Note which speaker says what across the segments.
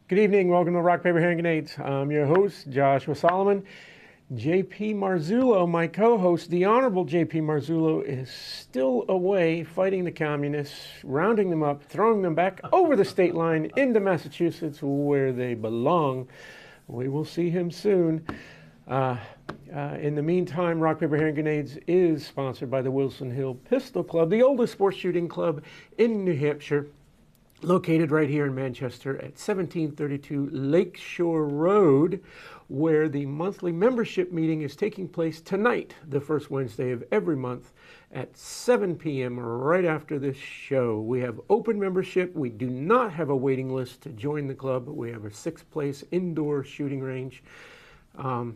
Speaker 1: Good evening. Welcome to Rock, Paper, Hand Grenades. I'm your host, Joshua Solomon. JP Marzullo, my co-host, the Honorable JP Marzullo, is still away fighting the communists, rounding them up, throwing them back over the state line into Massachusetts where they belong. We will see him soon. In the meantime, Rock, Paper, Hand Grenades is sponsored by the Wilson Hill Pistol Club, the oldest sports shooting club in New Hampshire, located right here in Manchester at 1732 Lakeshore Road, where the monthly membership meeting is taking place tonight, the first Wednesday of every month at 7 p.m. right after this show. We have open membership. We do not have a waiting list to join the club. We have a 6-place indoor shooting range. All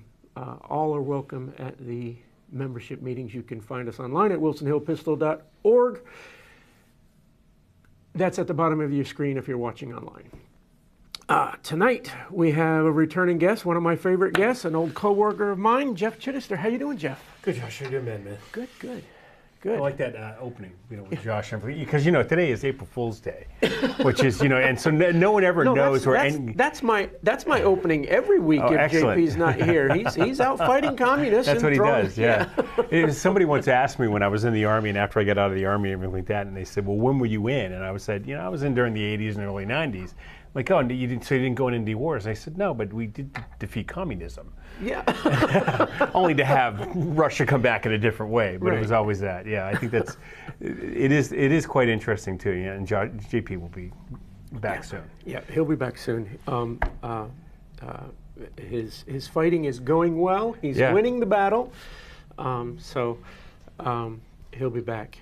Speaker 1: are welcome at the membership meetings. You can find us online at wilsonhillpistol.org. That's at the bottom of your screen if you're watching online. Tonight, we have a returning guest, one of my favorite guests, an old co-worker of mine, Jeff Chidester. How you doing, Jeff?
Speaker 2: Good, Josh. How you doing, man?
Speaker 1: Good.
Speaker 2: I like that opening, with Josh. Because, today is April Fool's Day, which is, and so no one ever knows where any...
Speaker 1: That's my opening every week if
Speaker 2: excellent.
Speaker 1: JP's not here. He's out fighting communists.
Speaker 2: That's what he does, yeah. Somebody once asked me when I was in the Army and after I got out of the Army and everything like that, and they said, well, when were you in? And I said, I was in during the 80s and early 90s. Like, oh, so you didn't go in any wars? I said, no, but we did defeat communism.
Speaker 1: Yeah.
Speaker 2: Only to have Russia come back in a different way, but It was always that. Yeah, I think it is quite interesting too. Yeah, and JP will be back soon.
Speaker 1: Yeah, he'll be back soon. His fighting is going well. He's winning the battle. So he'll be back.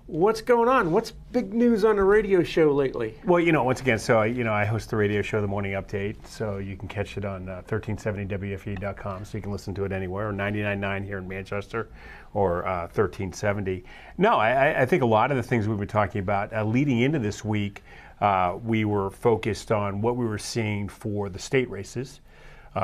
Speaker 1: What's going on? What's big news on the radio show lately?
Speaker 2: Well, once again, so I host the radio show, The Morning Update, so you can catch it on 1370wfe.com, so you can listen to it anywhere, or 99.9 here in Manchester, or 1370. No, I think a lot of the things we've been talking about leading into this week, we were focused on what we were seeing for the state races.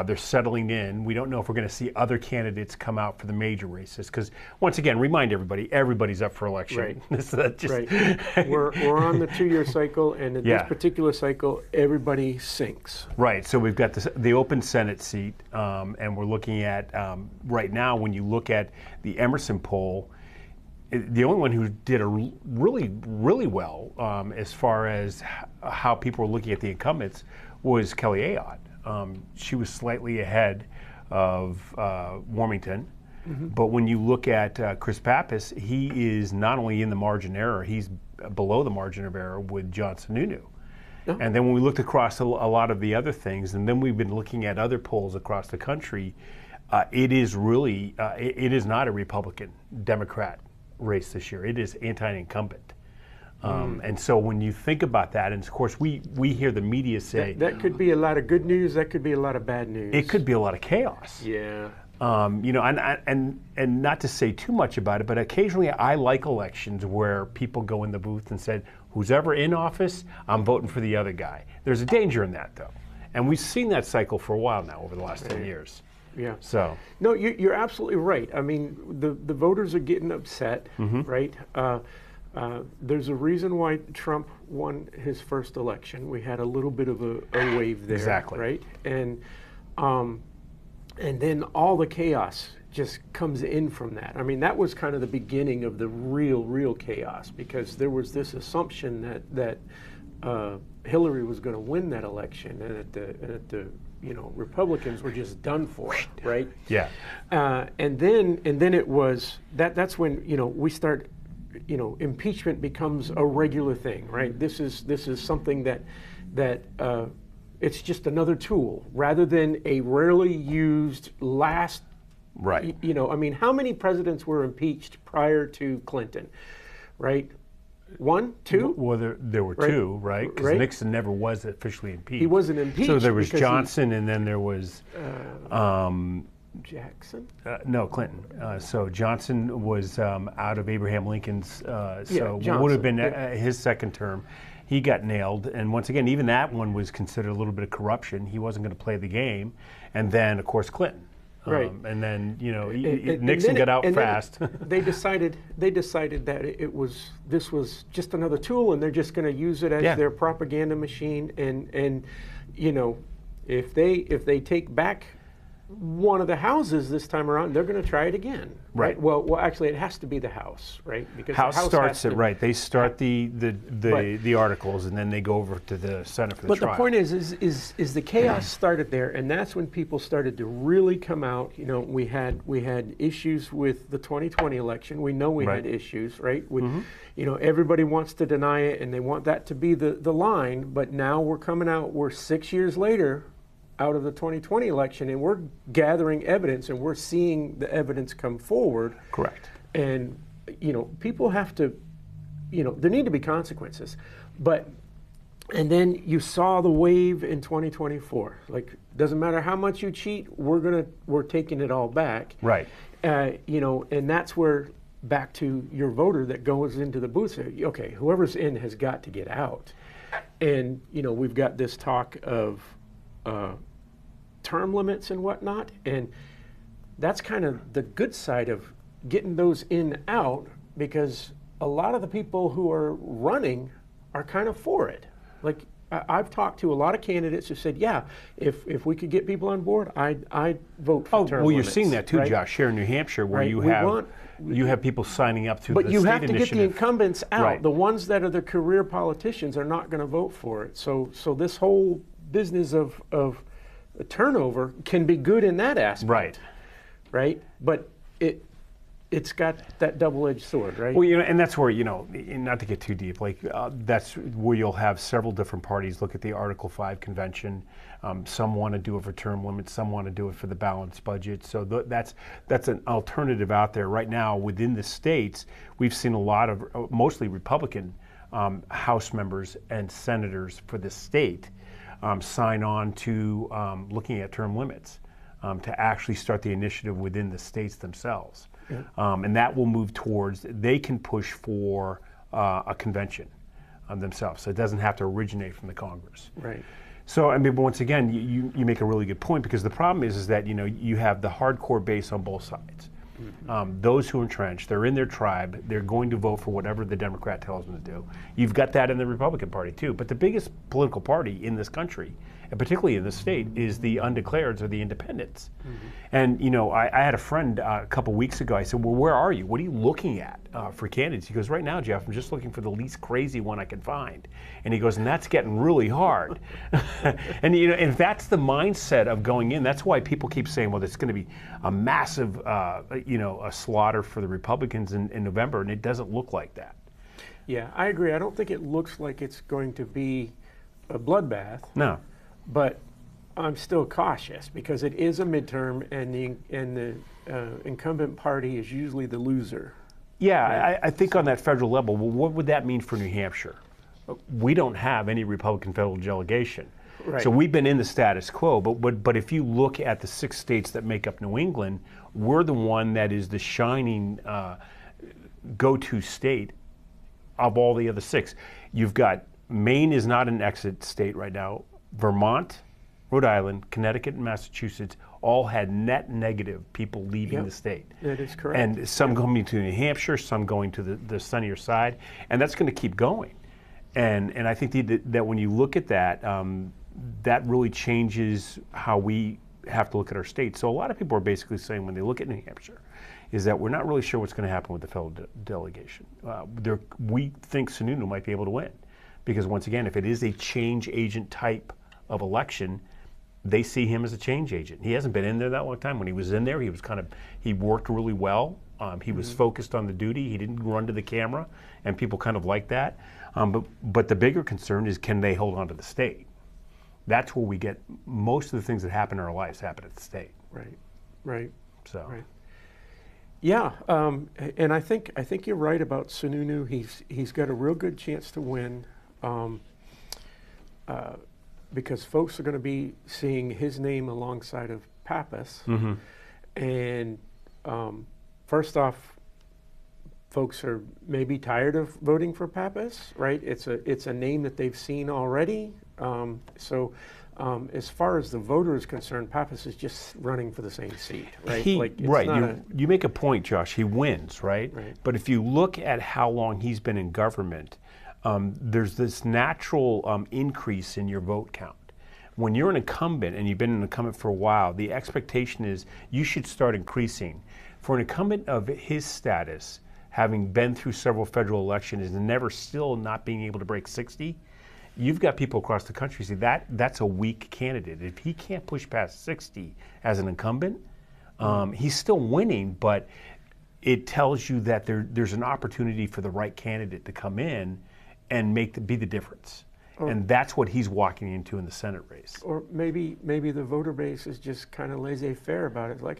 Speaker 2: They're settling in. We don't know if we're going to see other candidates come out for the major races. Because, once again, remind everybody, everybody's up for election.
Speaker 1: Right. Right. We're on the 2-year cycle, and in this particular cycle, everybody sinks.
Speaker 2: Right. So we've got the open Senate seat, and we're looking at, right now, when you look at the Emerson poll, the only one who did really, really well as far as how people were looking at the incumbents was Kelly Ayotte. She was slightly ahead of Warmington, but when you look at Chris Pappas, he is not only in the margin of error, he's below the margin of error with John Sununu. Oh. And then when we looked across a lot of the other things, and then we've been looking at other polls across the country, it is really, it is not a Republican-Democrat race this year. It is anti-incumbent. And so when you think about that, and of course we hear the media say...
Speaker 1: That could be a lot of good news, that could be a lot of bad news.
Speaker 2: It could be a lot of chaos.
Speaker 1: Yeah.
Speaker 2: And not to say too much about it, but occasionally I like elections where people go in the booth and said, who's ever in office, I'm voting for the other guy. There's a danger in that, though. And we've seen that cycle for a while now, over the last 10 years.
Speaker 1: Yeah.
Speaker 2: So.
Speaker 1: No, you're absolutely right. I mean, the voters are getting upset, right? There's a reason why Trump won his first election. We had a little bit of a wave there,
Speaker 2: exactly.
Speaker 1: Right? And then all the chaos just comes in from that. I mean, that was kind of the beginning of the real chaos, because there was this assumption that Hillary was going to win that election, and that the Republicans were just done for, right?
Speaker 2: Yeah.
Speaker 1: And then it was that's when we start. Impeachment becomes a regular thing, right? This is something that it's just another tool rather than a rarely used last.
Speaker 2: Right.
Speaker 1: I mean, how many presidents were impeached prior to Clinton, right? 1, 2?
Speaker 2: Well, there were two, right? Because Nixon never was officially impeached.
Speaker 1: He wasn't impeached.
Speaker 2: So there was Johnson, and then there was
Speaker 1: Jackson?
Speaker 2: No, Clinton. So Johnson was out of Abraham Lincoln's,
Speaker 1: Johnson,
Speaker 2: would have been his second term. He got nailed, and once again, even that one was considered a little bit of corruption. He wasn't going to play the game. And then, of course, Clinton.
Speaker 1: Right.
Speaker 2: And then,
Speaker 1: And
Speaker 2: Nixon
Speaker 1: then
Speaker 2: got out
Speaker 1: and then
Speaker 2: fast.
Speaker 1: they decided that this was just another tool, and they're just going to use it as
Speaker 2: Yeah.
Speaker 1: their propaganda machine. And if they take back one of the houses this time around, they're going to try it again.
Speaker 2: Right.
Speaker 1: Well, actually, it has to be the House, right? Because
Speaker 2: House
Speaker 1: the House
Speaker 2: starts
Speaker 1: has
Speaker 2: it,
Speaker 1: to,
Speaker 2: right. They start the
Speaker 1: But-
Speaker 2: articles, and then they go over to the Senate for the
Speaker 1: But
Speaker 2: trial.
Speaker 1: the point is the chaos started there, and that's when people started to really come out. We had issues with the 2020 election. We know we
Speaker 2: Right.
Speaker 1: had issues, right? Everybody wants to deny it, and they want that to be the line. But now we're coming out. We're 6 years later out of the 2020 election, and we're gathering evidence, and we're seeing the evidence come forward.
Speaker 2: Correct.
Speaker 1: And people have to, there need to be consequences. And then you saw the wave in 2024. Like, doesn't matter how much you cheat, we're taking it all back.
Speaker 2: Right.
Speaker 1: And that's where, back to your voter that goes into the booth, say, okay, whoever's in has got to get out. And we've got this talk of term limits and whatnot, and that's kind of the good side of getting those in out, because a lot of the people who are running are kind of for it. Like, I've talked to a lot of candidates who said, yeah, if we could get people on board, I'd vote for term
Speaker 2: well, you're
Speaker 1: limits,
Speaker 2: seeing that too,
Speaker 1: right?
Speaker 2: Josh, here in New Hampshire, where
Speaker 1: Right.
Speaker 2: you have people signing up to
Speaker 1: But
Speaker 2: the
Speaker 1: you
Speaker 2: state
Speaker 1: have to
Speaker 2: initiative.
Speaker 1: get the incumbents out.
Speaker 2: Right.
Speaker 1: The ones that are the career politicians are not going to vote for it. So this whole business of turnover can be good in that aspect.
Speaker 2: Right.
Speaker 1: Right? But it's got that double-edged sword, right?
Speaker 2: Well, and that's where, not to get too deep, that's where you'll have several different parties look at the Article 5 convention. Some want to do it for term limits, some want to do it for the balanced budget. So that's an alternative out there. Right now, within the states, we've seen a lot of mostly Republican House members and senators for the state sign on to looking at term limits to actually start the initiative within the states themselves. Yeah. And that will move towards, they can push for a convention themselves. So it doesn't have to originate from the Congress.
Speaker 1: Right.
Speaker 2: So, once again, you make a really good point, because the problem is that, you have the hardcore base on both sides. Mm-hmm. Those who are entrenched, they're in their tribe, they're going to vote for whatever the Democrat tells them to do. You've got that in the Republican Party too. But the biggest political party in this country, and particularly in this state, is the undeclareds or the independents. Mm-hmm. And I had a friend a couple weeks ago. I said, well, where are you? What are you looking at for candidates? He goes, right now, Jeff, I'm just looking for the least crazy one I can find. And he goes, and that's getting really hard. and that's the mindset of going in. That's why people keep saying, well, there's going to be a massive, a slaughter for the Republicans in November, and it doesn't look like that.
Speaker 1: Yeah, I agree. I don't think it looks like it's going to be a bloodbath.
Speaker 2: No.
Speaker 1: But I'm still cautious, because it is a midterm, and the incumbent party is usually the loser.
Speaker 2: Yeah, right? I think on that federal level, well, what would that mean for New Hampshire? We don't have any Republican federal delegation.
Speaker 1: Right.
Speaker 2: So we've been in the status quo, but if you look at the 6 states that make up New England, we're the one that is the shining go-to state of all the other 6. You've got, Maine is not an exit state right now. Vermont, Rhode Island, Connecticut, and Massachusetts all had net negative people leaving the state.
Speaker 1: That is correct.
Speaker 2: And some going to New Hampshire, some going to the sunnier side, and that's going to keep going. And I think that when you look at that, that really changes how we have to look at our state. So a lot of people are basically saying, when they look at New Hampshire, is that we're not really sure what's going to happen with the federal delegation. We think Sununu might be able to win, because once again, if it is a change agent type of election, they see him as a change agent. He hasn't been in there that long time. When he was in there, he worked really well. He was focused on the duty. He didn't run to the camera, and people kind of like that. But the bigger concern is, can they hold on to the state? That's where we get most of the things that happen in our lives happen at the state.
Speaker 1: Right.
Speaker 2: So.
Speaker 1: Right. Yeah, and I think you're right about Sununu. He's got a real good chance to win, because folks are going to be seeing his name alongside of Pappas. Mm-hmm. And first off, folks are maybe tired of voting for Pappas, right? It's a name that they've seen already. So as far as the voter is concerned, Pappas is just running for the same seat, right?
Speaker 2: You make a point, Josh. He wins, right?
Speaker 1: Right.
Speaker 2: But if you look at how long he's been in government, there's this natural increase in your vote count. When you're an incumbent and you've been an incumbent for a while, the expectation is you should start increasing. For an incumbent of his status, having been through several federal elections and never still not being able to break 60, you've got people across the country say that's a weak candidate. If he can't push past 60 as an incumbent, he's still winning, but it tells you that there's an opportunity for the right candidate to come in and be the difference. And that's what he's walking into in the Senate race.
Speaker 1: Or maybe the voter base is just kind of laissez-faire about it. It's like,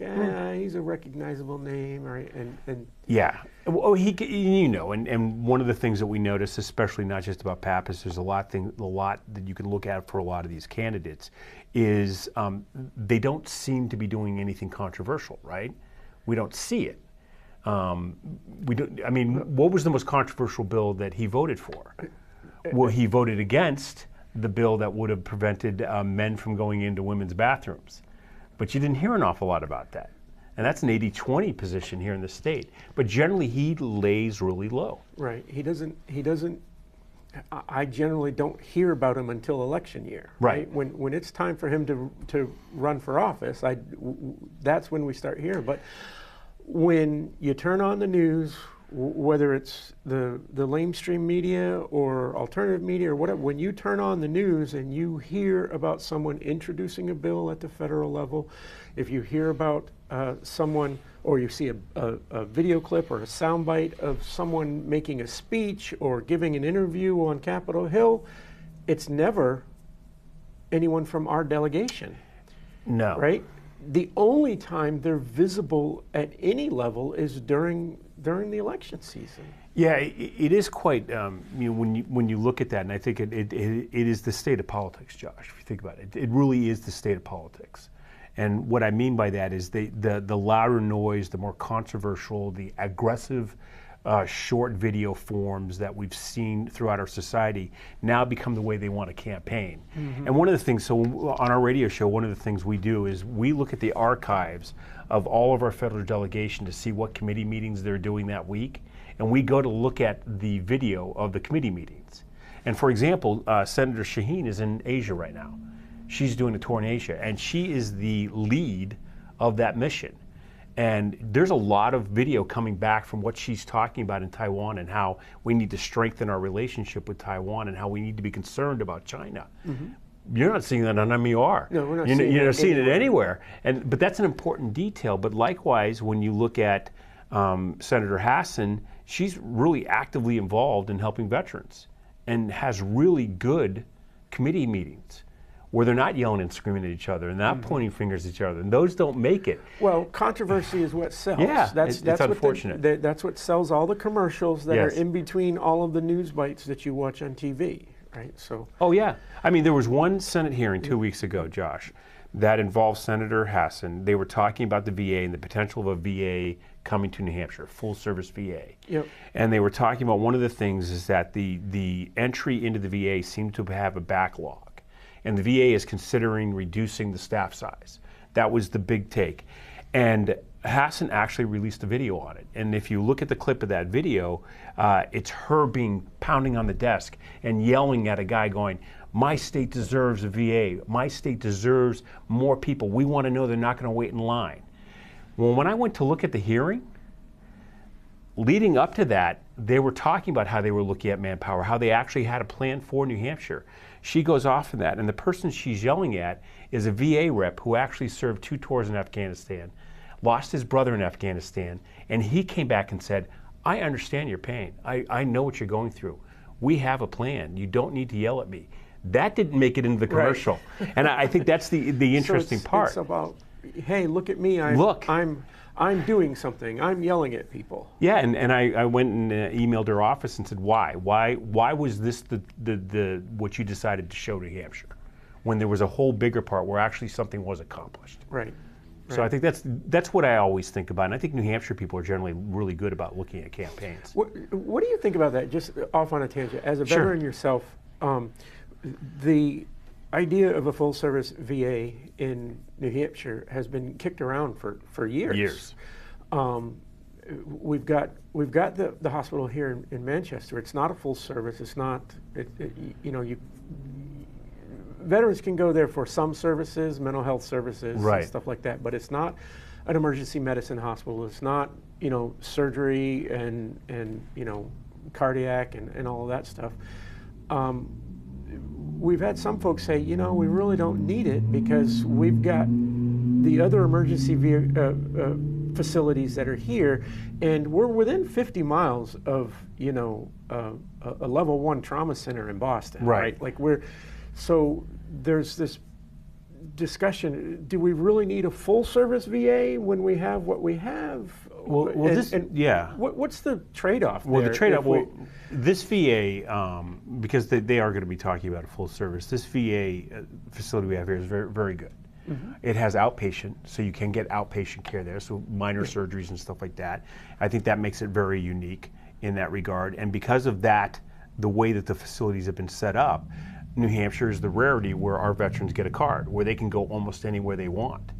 Speaker 1: he's a recognizable name, right? And
Speaker 2: yeah, well, and one of the things that we notice, especially not just about Pappas, there's a lot that you can look at for a lot of these candidates, is they don't seem to be doing anything controversial, right? We don't see it. We don't. I mean, what was the most controversial bill that he voted for? Well, he voted against the bill that would have prevented men from going into women's bathrooms. But you didn't hear an awful lot about that. And that's an 80-20 position here in the state. But generally, he lays really low.
Speaker 1: Right. He doesn't, I generally don't hear about him until election year.
Speaker 2: Right.
Speaker 1: When it's time for him to run for office, that's when we start hearing. But when you turn on the news, whether it's the lamestream media or alternative media or whatever, when you turn on the news and you hear about someone introducing a bill at the federal level, if you hear about someone, or you see a video clip or a soundbite of someone making a speech or giving an interview on Capitol Hill, it's never anyone from our delegation.
Speaker 2: No.
Speaker 1: Right? The only time they're visible at any level is during the election season.
Speaker 2: Yeah, it is quite, when you look at that, and I think it is the state of politics, Josh, if you think about it. It really is the state of politics. And what I mean by that is the louder noise, the more controversial, the aggressive short video forms that we've seen throughout our society now become the way they want to campaign. Mm-hmm. And one of the things, so on our radio show, one of the things we do is we look at the archives of all of our federal delegation to see what committee meetings they're doing that week. And we go to look at the video of the committee meetings. And for example, Senator Shaheen is in Asia right now. She's doing a tour in Asia, and she is the lead of that mission. And there's a lot of video coming back from what she's talking about in Taiwan and how we need to strengthen our relationship with Taiwan and how we need to be concerned about China. Mm-hmm. You're not seeing that on MER.
Speaker 1: No, we're not
Speaker 2: You're not seeing it anywhere. But that's an important detail. But likewise, when you look at Senator Hassan, she's really actively involved in helping veterans and has really good committee meetings where they're not yelling and screaming at each other and not pointing fingers at each other, and those don't make it.
Speaker 1: Well, controversy is what sells.
Speaker 2: Yeah, it's unfortunate.
Speaker 1: That's what sells all the commercials that are in between all of the news bites that you watch on TV, right? So.
Speaker 2: Oh yeah, I mean there was one Senate hearing 2 weeks ago, Josh, that involved Senator Hassan. They were talking about the VA and the potential of a VA coming to New Hampshire, full service VA.
Speaker 1: Yep.
Speaker 2: And they were talking about one of the things is that the entry into the VA seemed to have a backlog. And the VA is considering reducing the staff size. That was the big take. And Hassan actually released a video on it. And if you look at the clip of that video, it's her pounding on the desk and yelling at a guy going, "My state deserves a VA. My state deserves more people. We want to know they're not going to wait in line." Well, when I went to look at the hearing, leading up to that, they were talking about how they were looking at manpower, how they actually had a plan for New Hampshire. She goes off in that, and the person she's yelling at is a VA rep who actually served 2 tours in Afghanistan, lost his brother in Afghanistan, and he came back and said, "I understand your pain. I know what you're going through. We have a plan. You don't need to yell at me." That didn't make it into the commercial. Right. And I think that's the interesting part.
Speaker 1: It's about, hey, look at me. I'm doing something. I'm yelling at people.
Speaker 2: Yeah, and I went and emailed her office and said, why? Why was this the what you decided to show New Hampshire when there was a whole bigger part where actually something was accomplished?
Speaker 1: Right.
Speaker 2: So I think that's what I always think about. And I think New Hampshire people are generally really good about looking at campaigns.
Speaker 1: What do you think about that? Just off on a tangent. As a veteran yourself, idea of a full-service VA in New Hampshire has been kicked around for years. We've got the hospital here in Manchester. It's not a full service. It's not. Veterans can go there for some services, mental health services, and stuff like that. But it's not an emergency medicine hospital. It's not surgery and cardiac and all of that stuff. We've had some folks say, we really don't need it because we've got the other emergency facilities that are here, and we're within 50 miles of a level 1 trauma center in Boston. Right? Like so there's this discussion: do we really need a full service VA when we have what we have? What's the trade-off?
Speaker 2: Well, the trade-off. This VA, because they are going to be talking about a full service. This VA facility we have here is very, very good. Mm-hmm. It has outpatient, so you can get outpatient care there, so minor surgeries and stuff like that. I think that makes it very unique in that regard. And because of that, the way that the facilities have been set up, New Hampshire is the rarity where our veterans get a card, where they can go almost anywhere they want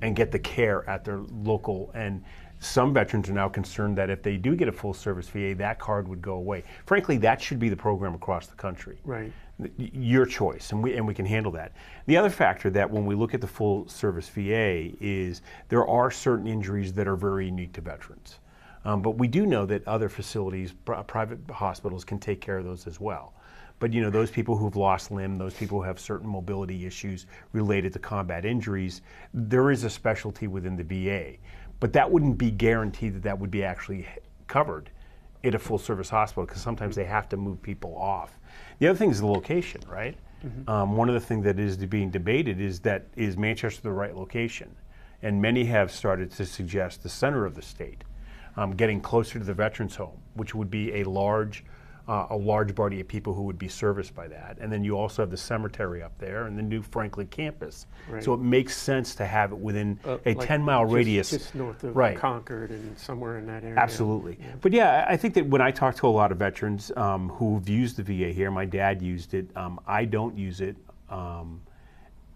Speaker 2: and get the care at their local. And some veterans are now concerned that if they do get a full service VA, that card would go away. Frankly, that should be the program across the country.
Speaker 1: Right.
Speaker 2: Your choice, and we can handle that. The other factor that when we look at the full service VA is there are certain injuries that are very unique to veterans. But we do know that other facilities, private hospitals, can take care of those as well. But those people who've lost limb, those people who have certain mobility issues related to combat injuries, there is a specialty within the VA. But that wouldn't be guaranteed that would be actually covered at a full service hospital, because sometimes they have to move people off. The other thing is the location, right? Mm-hmm. One of the things that is being debated is Manchester the right location? And many have started to suggest the center of the state, getting closer to the veterans home, which would be a large body of people who would be serviced by that. And then you also have the cemetery up there and the new Franklin campus. Right. So it makes sense to have it within a 10-mile radius.
Speaker 1: Just north of Concord and somewhere in that area.
Speaker 2: Absolutely. Yeah. But yeah, I think that when I talk to a lot of veterans who've used the VA here, my dad used it, I don't use it.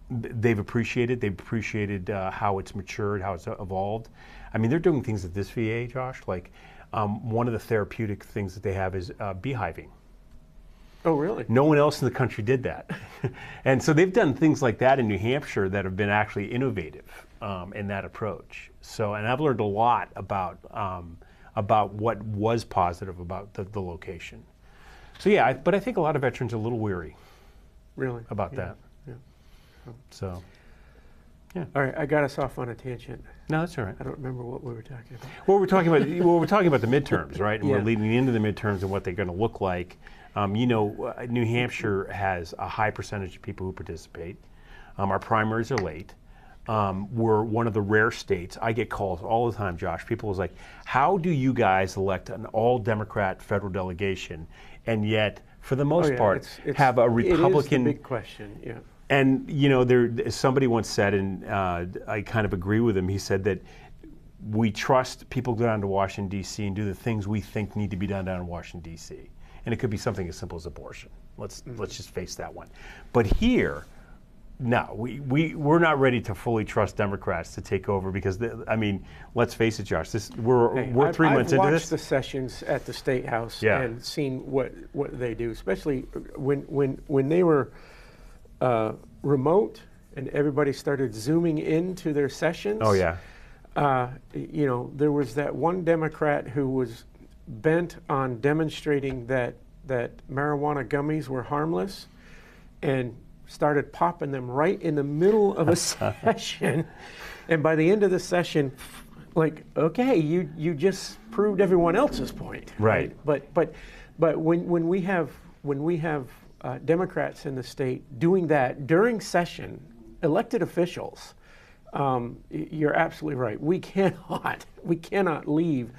Speaker 2: They've appreciated how it's matured, how it's evolved. I mean, they're doing things at this VA, Josh, like one of the therapeutic things that they have is beehiving.
Speaker 1: Oh, really?
Speaker 2: No one else in the country did that. And so they've done things like that in New Hampshire that have been actually innovative in that approach. So, and I've learned a lot about what was positive about the location. So yeah, but I think a lot of veterans are a little weary.
Speaker 1: Really?
Speaker 2: About that.
Speaker 1: Yeah.
Speaker 2: So. Yeah.
Speaker 1: All right, I got us off on a tangent.
Speaker 2: No, that's all right.
Speaker 1: I don't remember what we were talking about.
Speaker 2: Well, we're talking about the midterms, right? And we're leading into the midterms and what they're going to look like. New Hampshire has a high percentage of people who participate. Our primaries are late. We're one of the rare states. I get calls all the time, Josh. People is like, how do you guys elect an all-Democrat federal delegation and yet, for the most part, have a Republican?
Speaker 1: It is the big question, yeah.
Speaker 2: And somebody once said, and I kind of agree with him. He said that we trust people go down to Washington D.C. and do the things we think need to be done down in Washington D.C. And it could be something as simple as abortion. Let's just face that one. But here, no, we're not ready to fully trust Democrats to take over because let's face it, Josh. We're 3 months into this.
Speaker 1: I've watched the sessions at the State House and seen what they do, especially when they were remote and everybody started zooming into their sessions.
Speaker 2: Oh yeah.
Speaker 1: There was that one Democrat who was bent on demonstrating that marijuana gummies were harmless and started popping them right in the middle of a session. And by the end of the session, like, okay, you just proved everyone else's point.
Speaker 2: Right.
Speaker 1: But when we have Democrats in the state doing that during session, elected officials, you're absolutely right. We cannot leave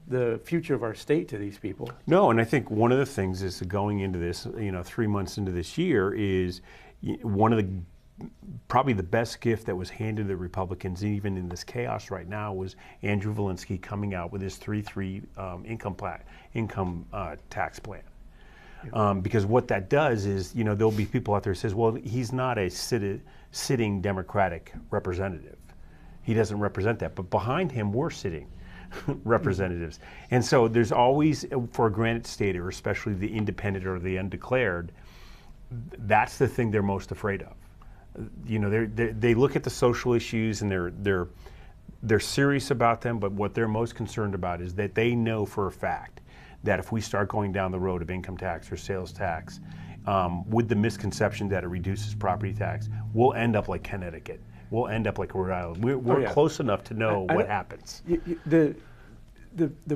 Speaker 1: the future of our state to these people.
Speaker 2: No, and I think one of the things is going into this, 3 months into this year, is one of probably the best gift that was handed to the Republicans, even in this chaos right now, was Andrew Volinsky coming out with his 3-3 income tax plan. Because what that does is, there'll be people out there who says, well, he's not a sitting Democratic representative. He doesn't represent that. But behind him, we're sitting representatives. And so there's always, for a Granite State, or especially the independent or the undeclared, that's the thing they're most afraid of. They look at the social issues and they're serious about them, but what they're most concerned about is that they know for a fact that if we start going down the road of income tax or sales tax, with the misconception that it reduces property tax, we'll end up like Connecticut. We'll end up like Rhode Island. We're close enough to know what happens.
Speaker 1: The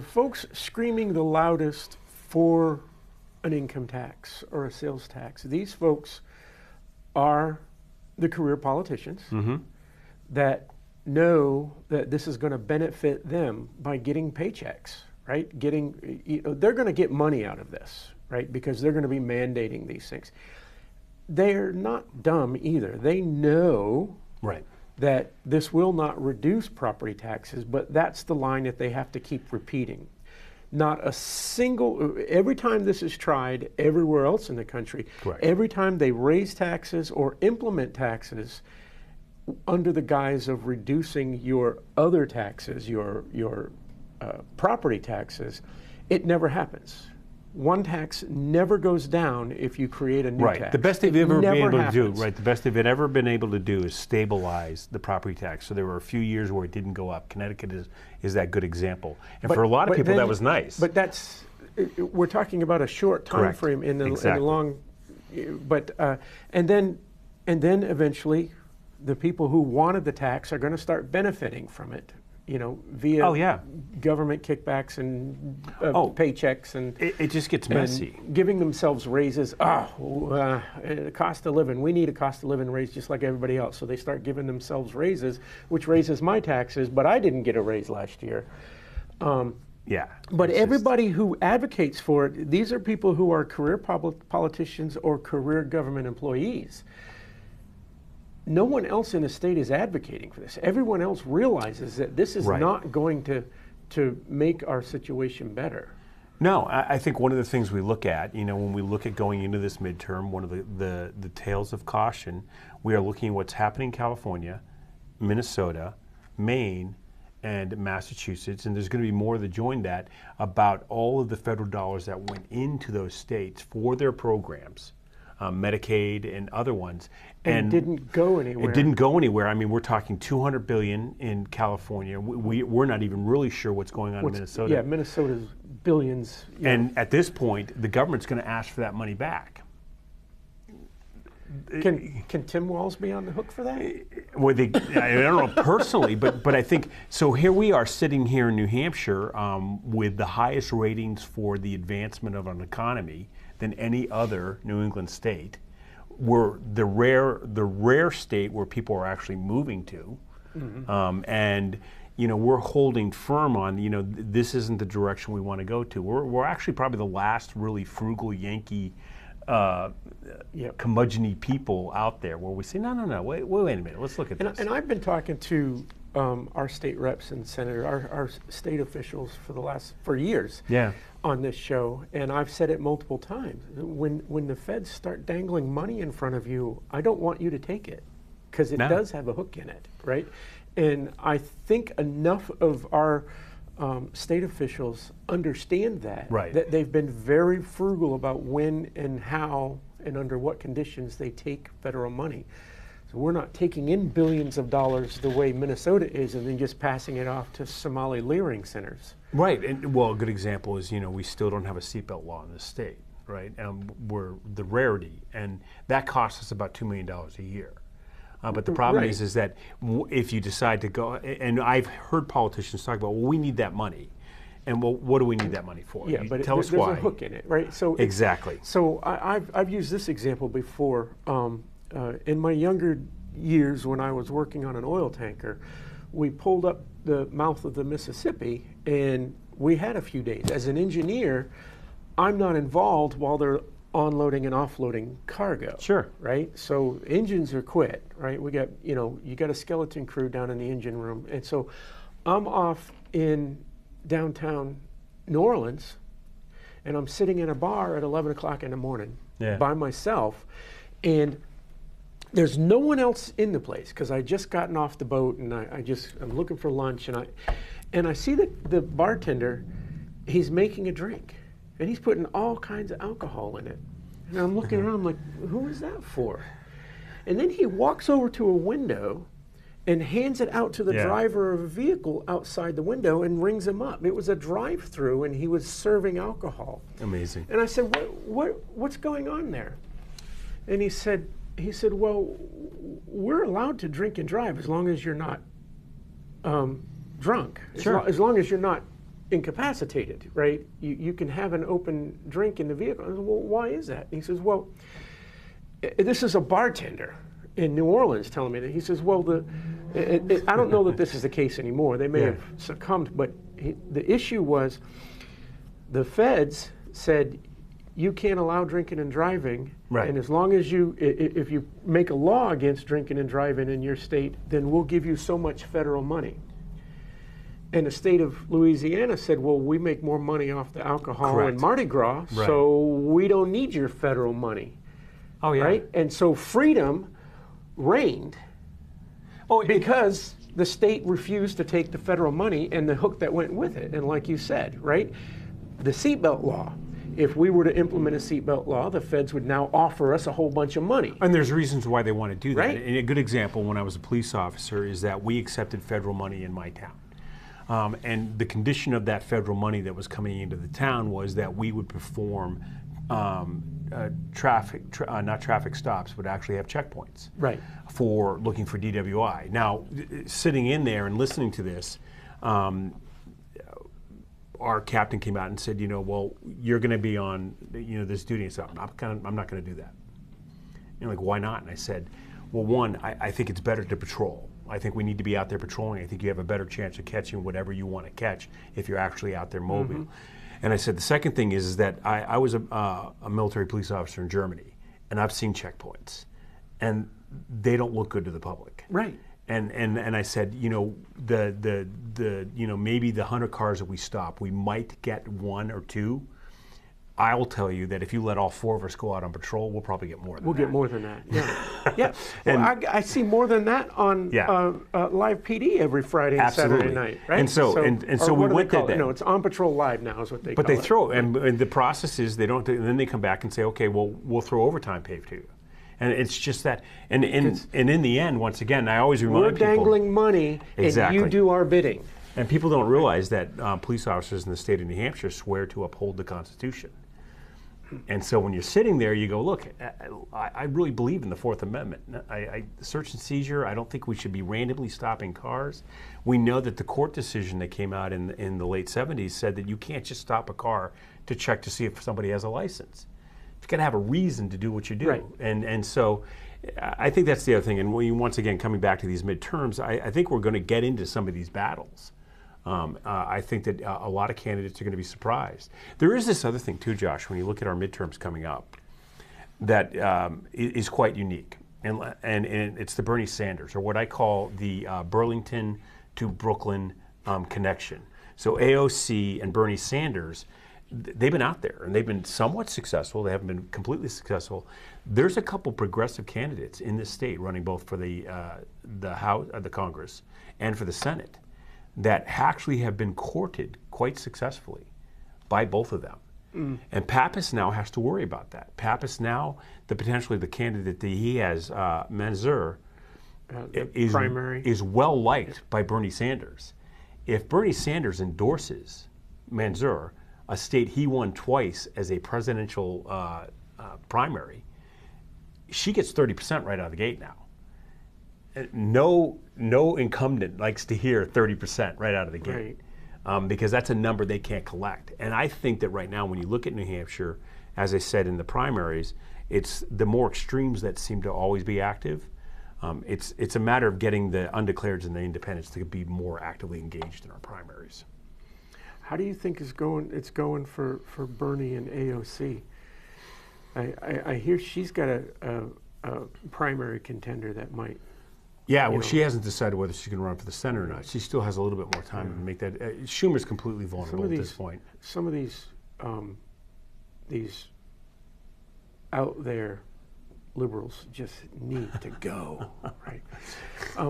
Speaker 1: folks screaming the loudest for an income tax or a sales tax, these folks are the career politicians that know that this is going to benefit them by getting paychecks, right? They're going to get money out of this, right? Because they're going to be mandating these things. They're not dumb either. They know that this will not reduce property taxes, but that's the line that they have to keep repeating. Not a single, every time this is tried everywhere else in the country, every time they raise taxes or implement taxes under the guise of reducing your other taxes, your property taxes, it never happens. One tax never goes down if you create a new tax.
Speaker 2: The best they've ever been able to do, the best they've ever been able to do is stabilize the property tax. So there were a few years where it didn't go up. Connecticut is that good example. And for a lot of people, that was nice.
Speaker 1: But we're talking about a short time frame in the long, and then eventually the people who wanted the tax are going to start benefiting from it, via government kickbacks and paychecks, and
Speaker 2: it just gets messy.
Speaker 1: Giving themselves raises. Cost of living. We need a cost of living raise just like everybody else. So they start giving themselves raises, which raises my taxes, but I didn't get a raise last year. But everybody who advocates for it, these are people who are career politicians or career government employees. No one else in the state is advocating for this. Everyone else realizes that this is not going to make our situation better.
Speaker 2: No, I think one of the things we look at, when we look at going into this midterm, one of the tales of caution, we are looking at what's happening in California, Minnesota, Maine, and Massachusetts, and there's going to be more that join that, about all of the federal dollars that went into those states for their programs. Medicaid and other ones,
Speaker 1: and didn't go anywhere.
Speaker 2: It didn't go anywhere. I mean, we're talking $200 billion in California. We're not even really sure what's going on in Minnesota.
Speaker 1: Yeah, Minnesota's billions.
Speaker 2: And at this point, the government's going to ask for that money back.
Speaker 1: Can Tim Walz be on the hook for that?
Speaker 2: Well, I don't know personally, but I think so. Here we are sitting here in New Hampshire with the highest ratings for the advancement of an economy than any other New England state. We're the rare state where people are actually moving to, and we're holding firm on this isn't the direction we want to go to. We're actually probably the last really frugal Yankee curmudgeon-y people out there wait a minute, let's look at this.
Speaker 1: And I've been talking to our state reps and senators, our state officials for years on this show, and I've said it multiple times. When the feds start dangling money in front of you, I don't want you to take it, because it does have a hook in it, right? And I think enough of our state officials understand that they've been very frugal about when and how and under what conditions they take federal money. So we're not taking in billions of dollars the way Minnesota is and then just passing it off to Somali leering centers.
Speaker 2: Right, and well, a good example is, we still don't have a seatbelt law in this state, right? We're the rarity, and that costs us about $2 million a year. But the problem is that if you decide to go, and I've heard politicians talk about, well, we need that money. And well, what do we need that money for?
Speaker 1: Yeah, but
Speaker 2: tell us why.
Speaker 1: There's a hook in it, right? So
Speaker 2: exactly.
Speaker 1: So I've used this example before. In my younger years, when I was working on an oil tanker, we pulled up the mouth of the Mississippi, and we had a few days. As an engineer, I'm not involved while they're onloading and offloading cargo.
Speaker 2: Sure.
Speaker 1: Right? So engines are quit, right? We got, you got a skeleton crew down in the engine room. And so I'm off in downtown New Orleans, and I'm sitting in a bar at 11 o'clock in the morning
Speaker 2: Yeah.
Speaker 1: by myself, and there's no one else in the place because I just gotten off the boat, and I'm looking for lunch, and I see the bartender, he's making a drink, and he's putting all kinds of alcohol in it, and I'm looking around, I'm like, who is that for? And then he walks over to a window and hands it out to the driver of a vehicle outside the window and rings him up. It was a drive-through, and he was serving alcohol.
Speaker 2: Amazing.
Speaker 1: And I said, what's going on there? And he said, well, we're allowed to drink and drive as long as you're not drunk.
Speaker 2: Sure.
Speaker 1: As long as you're not incapacitated, right? You can have an open drink in the vehicle. I said, well, why is that? And he says, well, this is a bartender in New Orleans telling me that. He says, well, I don't know that this is the case anymore. They may have succumbed, but the issue was the feds said you can't allow drinking and driving, and as long as if you make a law against drinking and driving in your state, then we'll give you so much federal money. And the state of Louisiana said, well, we make more money off the alcohol and Mardi Gras, so we don't need your federal money.
Speaker 2: Oh, yeah.
Speaker 1: Right? And so freedom reigned because the state refused to take the federal money and the hook that went with it. And like you said, right, the seatbelt law. If we were to implement a seatbelt law, the feds would now offer us a whole bunch of money.
Speaker 2: And there's reasons why they want to do that.
Speaker 1: Right.
Speaker 2: And a good example, when I was a police officer, is that we accepted federal money in my town. And the condition of that federal money that was coming into the town was that we would perform not traffic stops, but actually have checkpoints for looking for DWI. Now, sitting in there and listening to this, our captain came out and said, well, you're going to be on, this duty. And so I'm not going to do that. Like, why not? And I said, well, one, I think it's better to patrol. I think we need to be out there patrolling. I think you have a better chance of catching whatever you want to catch if you're actually out there mobile. And I said the second thing is that I was a military police officer in Germany, and I've seen checkpoints, and they don't look good to the public.
Speaker 1: Right.
Speaker 2: And I said, maybe the 100 cars that we stop, we might get one or two. I'll tell you that if you let all 4 of us go out on patrol, we'll probably get more than that.
Speaker 1: We'll get more than that. Yeah. Yeah. Well, I see more than that on Live PD every Friday and Saturday night, right?
Speaker 2: And so we went there.
Speaker 1: No, it's On Patrol Live now is what they call it.
Speaker 2: But they throw, and the process is and then they come back and say, okay, well, we'll throw overtime pay to you. And it's just that, and in the end, once again, I always remind people.
Speaker 1: We're dangling money, and you do our bidding.
Speaker 2: And people don't realize that police officers in the state of New Hampshire swear to uphold the Constitution. And so when you're sitting there, you go, look, I really believe in the Fourth Amendment. Search and seizure, I don't think we should be randomly stopping cars. We know that the court decision that came out in the late 70s said that you can't just stop a car to check to see if somebody has a license. You've got to have a reason to do what you do. Right. And so I think that's the other thing. And once again, coming back to these midterms, I think we're going to get into some of these battles. I think that a lot of candidates are going to be surprised. There is this other thing too, Josh, when you look at our midterms coming up, that is quite unique. And it's the Bernie Sanders, or what I call the Burlington to Brooklyn connection. So AOC and Bernie Sanders, they've been out there and they've been somewhat successful. They haven't been completely successful. There's a couple progressive candidates in this state running both for the House, the Congress, and for the Senate that actually have been courted quite successfully by both of them. And Pappas now has to worry about that. Pappas now, potentially the candidate that he has, Mansour, is well liked by Bernie Sanders. If Bernie Sanders endorses Mansour, a state he won twice as a presidential primary, she gets 30% right out of the gate now. No incumbent likes to hear 30% right out of the gate, because that's a number they can't collect. And I think that right now, when you look at New Hampshire, as I said in the primaries, it's the more extremes that seem to always be active. It's a matter of getting the undeclareds and the independents to be more actively engaged in our primaries.
Speaker 1: How do you think it's going for Bernie and AOC? I hear she's got a primary contender that might.
Speaker 2: Yeah, well, she hasn't decided whether she's going to run for the Senate or not. She still has a little bit more time to make that. Schumer's completely vulnerable at this point.
Speaker 1: Some of these these out there liberals just need to go, right?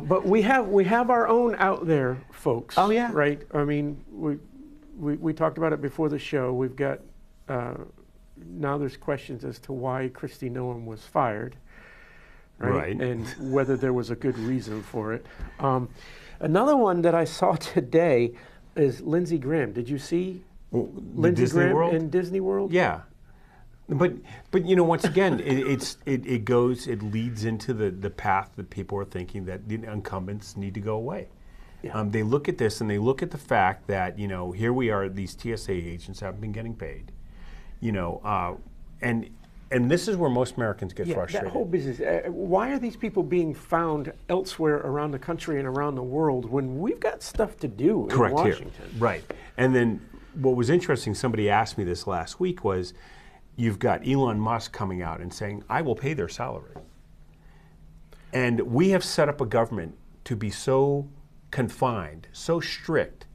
Speaker 1: But we have our own out there folks.
Speaker 2: Oh, yeah.
Speaker 1: Right. I mean, we talked about it before the show. We've got now there's questions as to why Kristi Noem was fired, right? And whether there was a good reason for it. Another one that I saw today is Lindsey Graham. Did you see Lindsey Graham
Speaker 2: World?
Speaker 1: in Disney World?
Speaker 2: Yeah. But you know, once again, it leads into the path that people are thinking that the incumbents need to go away.
Speaker 1: Yeah.
Speaker 2: They look at this and they look at the fact that, you know, here we are, these TSA agents haven't been getting paid, you know, and this is where most Americans get frustrated.
Speaker 1: That whole business. Why are these people being found elsewhere around the country and around the world when we've got stuff to do in Washington?
Speaker 2: Here. Right. And then what was interesting, somebody asked me this last week, was you've got Elon Musk coming out and saying, I will pay their salary. And we have set up a government to be so confined, so strict,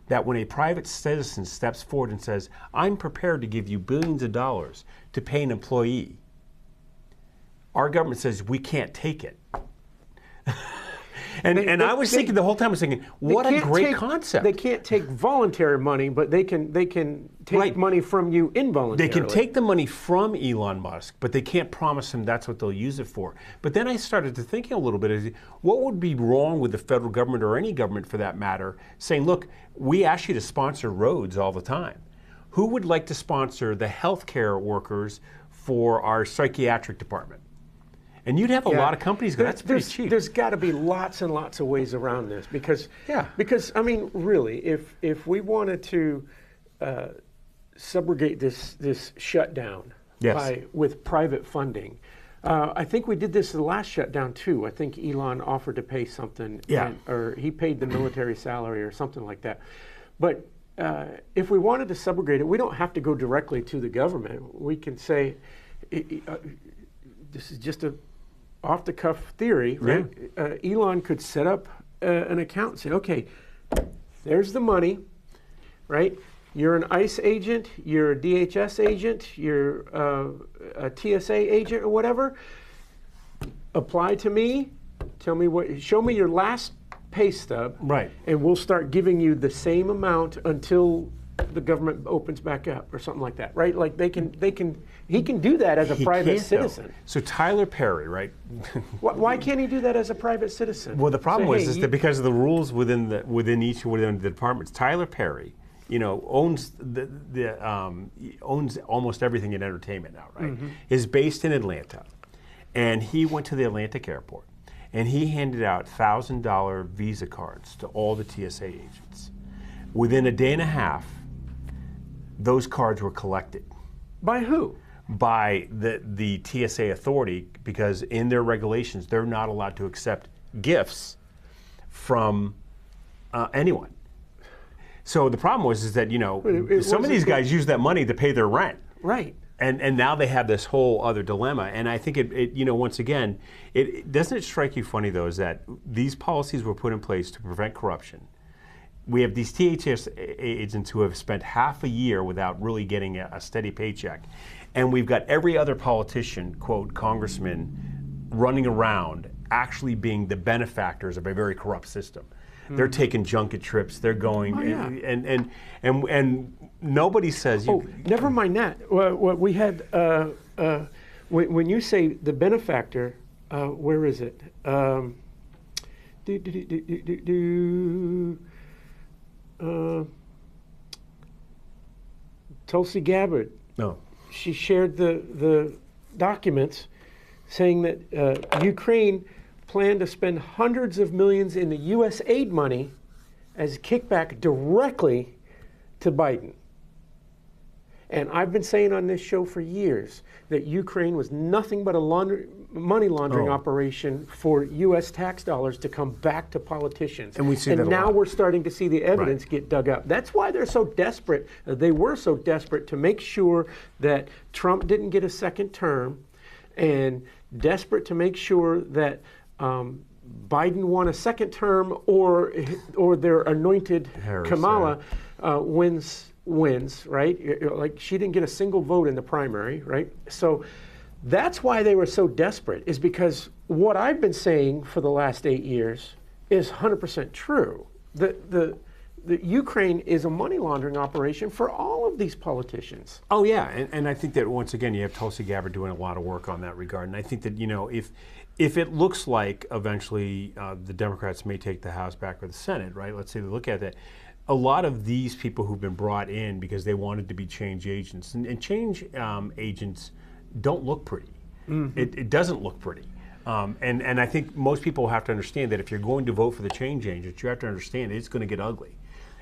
Speaker 2: that when a private citizen steps forward and says, I'm prepared to give you billions of dollars to pay an employee, our government says we can't take it. And I was thinking the whole time, I was thinking, what a great concept.
Speaker 1: They can't take voluntary money, but they can take money from you involuntarily.
Speaker 2: They can take the money from Elon Musk, but they can't promise him that's what they'll use it for. But then I started to thinking a little bit, what would be wrong with the federal government, or any government for that matter, saying, look, we ask you to sponsor roads all the time. Who would like to sponsor the healthcare workers for our psychiatric department? And you'd have a lot of companies go, that's pretty cheap.
Speaker 1: There's got to be lots and lots of ways around this because I mean, really, if we wanted to subrogate this shutdown with private funding, I think we did this the last shutdown too. I think Elon offered to pay something, or he paid the military salary or something like that. But if we wanted to subrogate it, we don't have to go directly to the government. We can say, this is just a off-the-cuff theory, right? Elon could set up an account and say, okay, there's the money, right? You're an ICE agent, you're a DHS agent, you're a TSA agent or whatever. Apply to me, show me your last pay stub,
Speaker 2: right? And
Speaker 1: we'll start giving you the same amount until the government opens back up or something like that, right? Like he can do that as a private citizen.
Speaker 2: Though. So Tyler Perry, right?
Speaker 1: Why can't he do that as a private citizen?
Speaker 2: Well, the problem is that because of the rules within each of the departments, Tyler Perry, you know, owns owns almost everything in entertainment now, right? Mm-hmm. Is based in Atlanta, and he went to the Atlantic airport and he handed out $1,000 Visa cards to all the TSA agents. Within a day and a half, those cards were collected.
Speaker 1: By who?
Speaker 2: By the TSA authority, because in their regulations, they're not allowed to accept gifts from anyone. So the problem was that, you know, some of these guys use that money to pay their rent.
Speaker 1: Right.
Speaker 2: And now they have this whole other dilemma. And I think it you know, once again, doesn't it strike you funny, though, is that these policies were put in place to prevent corruption. We have these THS agents who have spent half a year without really getting a steady paycheck. And we've got every other politician, quote, congressman, running around actually being the benefactors of a very corrupt system. Mm-hmm. They're taking junket trips, they're going, and nobody says...
Speaker 1: never mind that. What we had, when you say the benefactor, where is it? Tulsi Gabbard.
Speaker 2: No.
Speaker 1: She shared the documents saying that Ukraine planned to spend hundreds of millions in the U.S. aid money as kickback directly to Biden. And I've been saying on this show for years that Ukraine was nothing but a money laundering operation for U.S. tax dollars to come back to politicians.
Speaker 2: And we see that a lot.
Speaker 1: Now we're starting to see the evidence get dug up. That's why they're so desperate. They were so desperate to make sure that Trump didn't get a second term, and desperate to make sure that Biden won a second term, or their anointed
Speaker 2: Harris,
Speaker 1: Kamala wins wins, right? Like she didn't get a single vote in the primary, right? So that's why they were so desperate, is because what I've been saying for the last 8 years is 100% true. The Ukraine is a money laundering operation for all of these politicians.
Speaker 2: Oh yeah, and I think that once again you have Tulsi Gabbard doing a lot of work on that regard, and I think that if it looks like eventually the Democrats may take the House back or the Senate, right? Let's say they look at that. A lot of these people who've been brought in because they wanted to be change agents, and change agents don't look pretty. Mm-hmm. It doesn't look pretty. And I think most people have to understand that if you're going to vote for the change agents, you have to understand it's going to get ugly.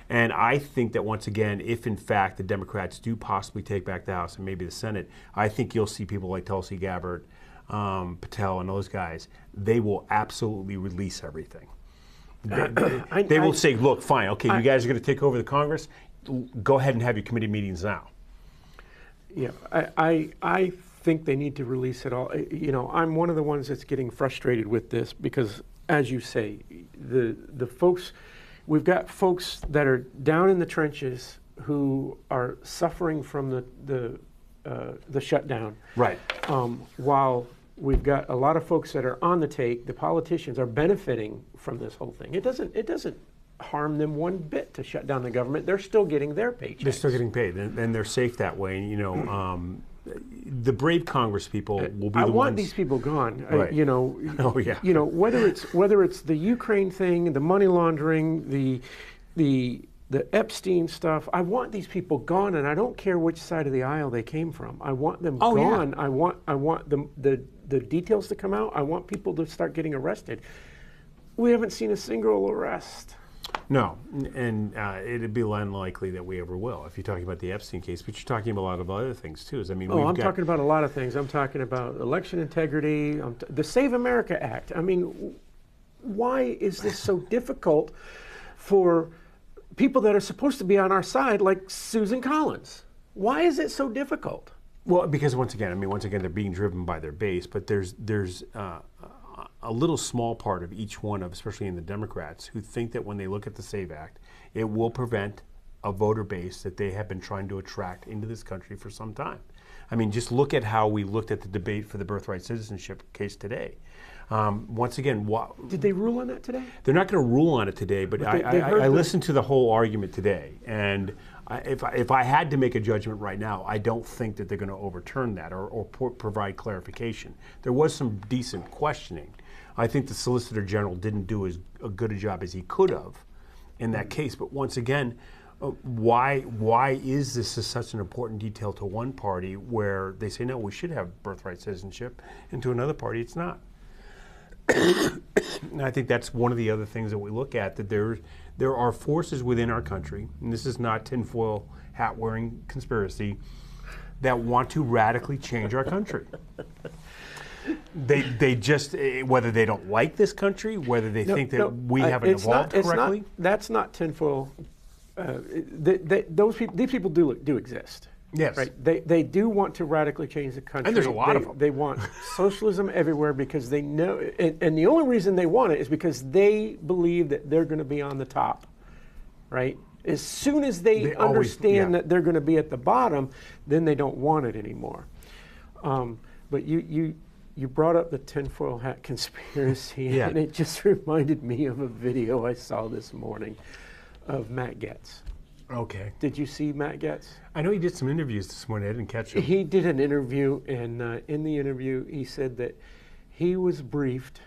Speaker 2: And I think that once again, if in fact the Democrats do possibly take back the House and maybe the Senate, I think you'll see people like Tulsi Gabbard, Patel, and those guys. They will absolutely release everything. They will say, look, fine, okay, you guys are going to take over the Congress. Go ahead and have your committee meetings now.
Speaker 1: Yeah, I think they need to release it all. You know, I'm one of the ones that's getting frustrated with this because, as you say, the folks, we've got folks that are down in the trenches who are suffering from the shutdown.
Speaker 2: Right.
Speaker 1: While we've got a lot of folks that are on the take, the politicians are benefiting from this whole thing. It doesn't harm them one bit to shut down the government. They're still getting their paychecks.
Speaker 2: They're still getting paid, and they're safe that way. You know, the brave Congress people will be the ones.
Speaker 1: I want these people gone.
Speaker 2: Right.
Speaker 1: You know.
Speaker 2: Oh yeah.
Speaker 1: You know, whether it's the Ukraine thing, the money laundering, the Epstein stuff. I want these people gone, and I don't care which side of the aisle they came from. I want them gone. Yeah. I want the details to come out. I want people to start getting arrested. We haven't seen a single arrest.
Speaker 2: No, and it'd be unlikely that we ever will if you're talking about the Epstein case, but you're talking about a lot of other things too. I mean,
Speaker 1: I'm talking about a lot of things. I'm talking about election integrity, the Save America Act. I mean, why is this so difficult for people that are supposed to be on our side, like Susan Collins? Why is it so difficult?
Speaker 2: Well, because once again, they're being driven by their base, but there's a little small part of each one of, especially in the Democrats, who think that when they look at the SAVE Act, it will prevent a voter base that they have been trying to attract into this country for some time. I mean, just look at how we looked at the debate for the birthright citizenship case today. Once again,
Speaker 1: did they rule on that today?
Speaker 2: They're not going to rule on it today, but I listened to the whole argument today, and if I had to make a judgment right now, I don't think that they're going to overturn that or provide clarification. There was some decent questioning. I think the Solicitor General didn't do as good a job as he could have in that case. But once again, why is this such an important detail to one party where they say, no, we should have birthright citizenship, and to another party it's not? And I think that's one of the other things that we look at, that there are forces within our country, and this is not tinfoil hat-wearing conspiracy, that want to radically change our country. They just, whether they don't like this country, whether they think that we haven't evolved correctly.
Speaker 1: That's not tinfoil. These people do exist.
Speaker 2: Yes.
Speaker 1: Right. They do want to radically change the country.
Speaker 2: And there's a lot of them.
Speaker 1: They want socialism everywhere because they know, and the only reason they want it is because they believe that they're going to be on the top. Right. As soon as they understand that they're going to be at the bottom, then they don't want it anymore. But you brought up the tinfoil hat conspiracy, and it just reminded me of a video I saw this morning of Matt Gaetz.
Speaker 2: Okay.
Speaker 1: Did you see Matt Gaetz?
Speaker 2: I know he did some interviews this morning. I didn't catch him.
Speaker 1: He did an interview, and in the interview, he said that he was briefed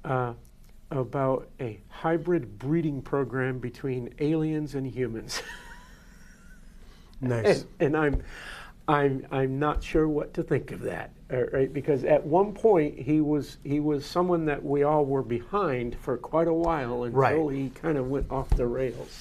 Speaker 1: about a hybrid breeding program between aliens and humans.
Speaker 2: Nice.
Speaker 1: And I'm not sure what to think of that, right? Because at one point he was someone that we all were behind for quite a while until he kind of went off the rails.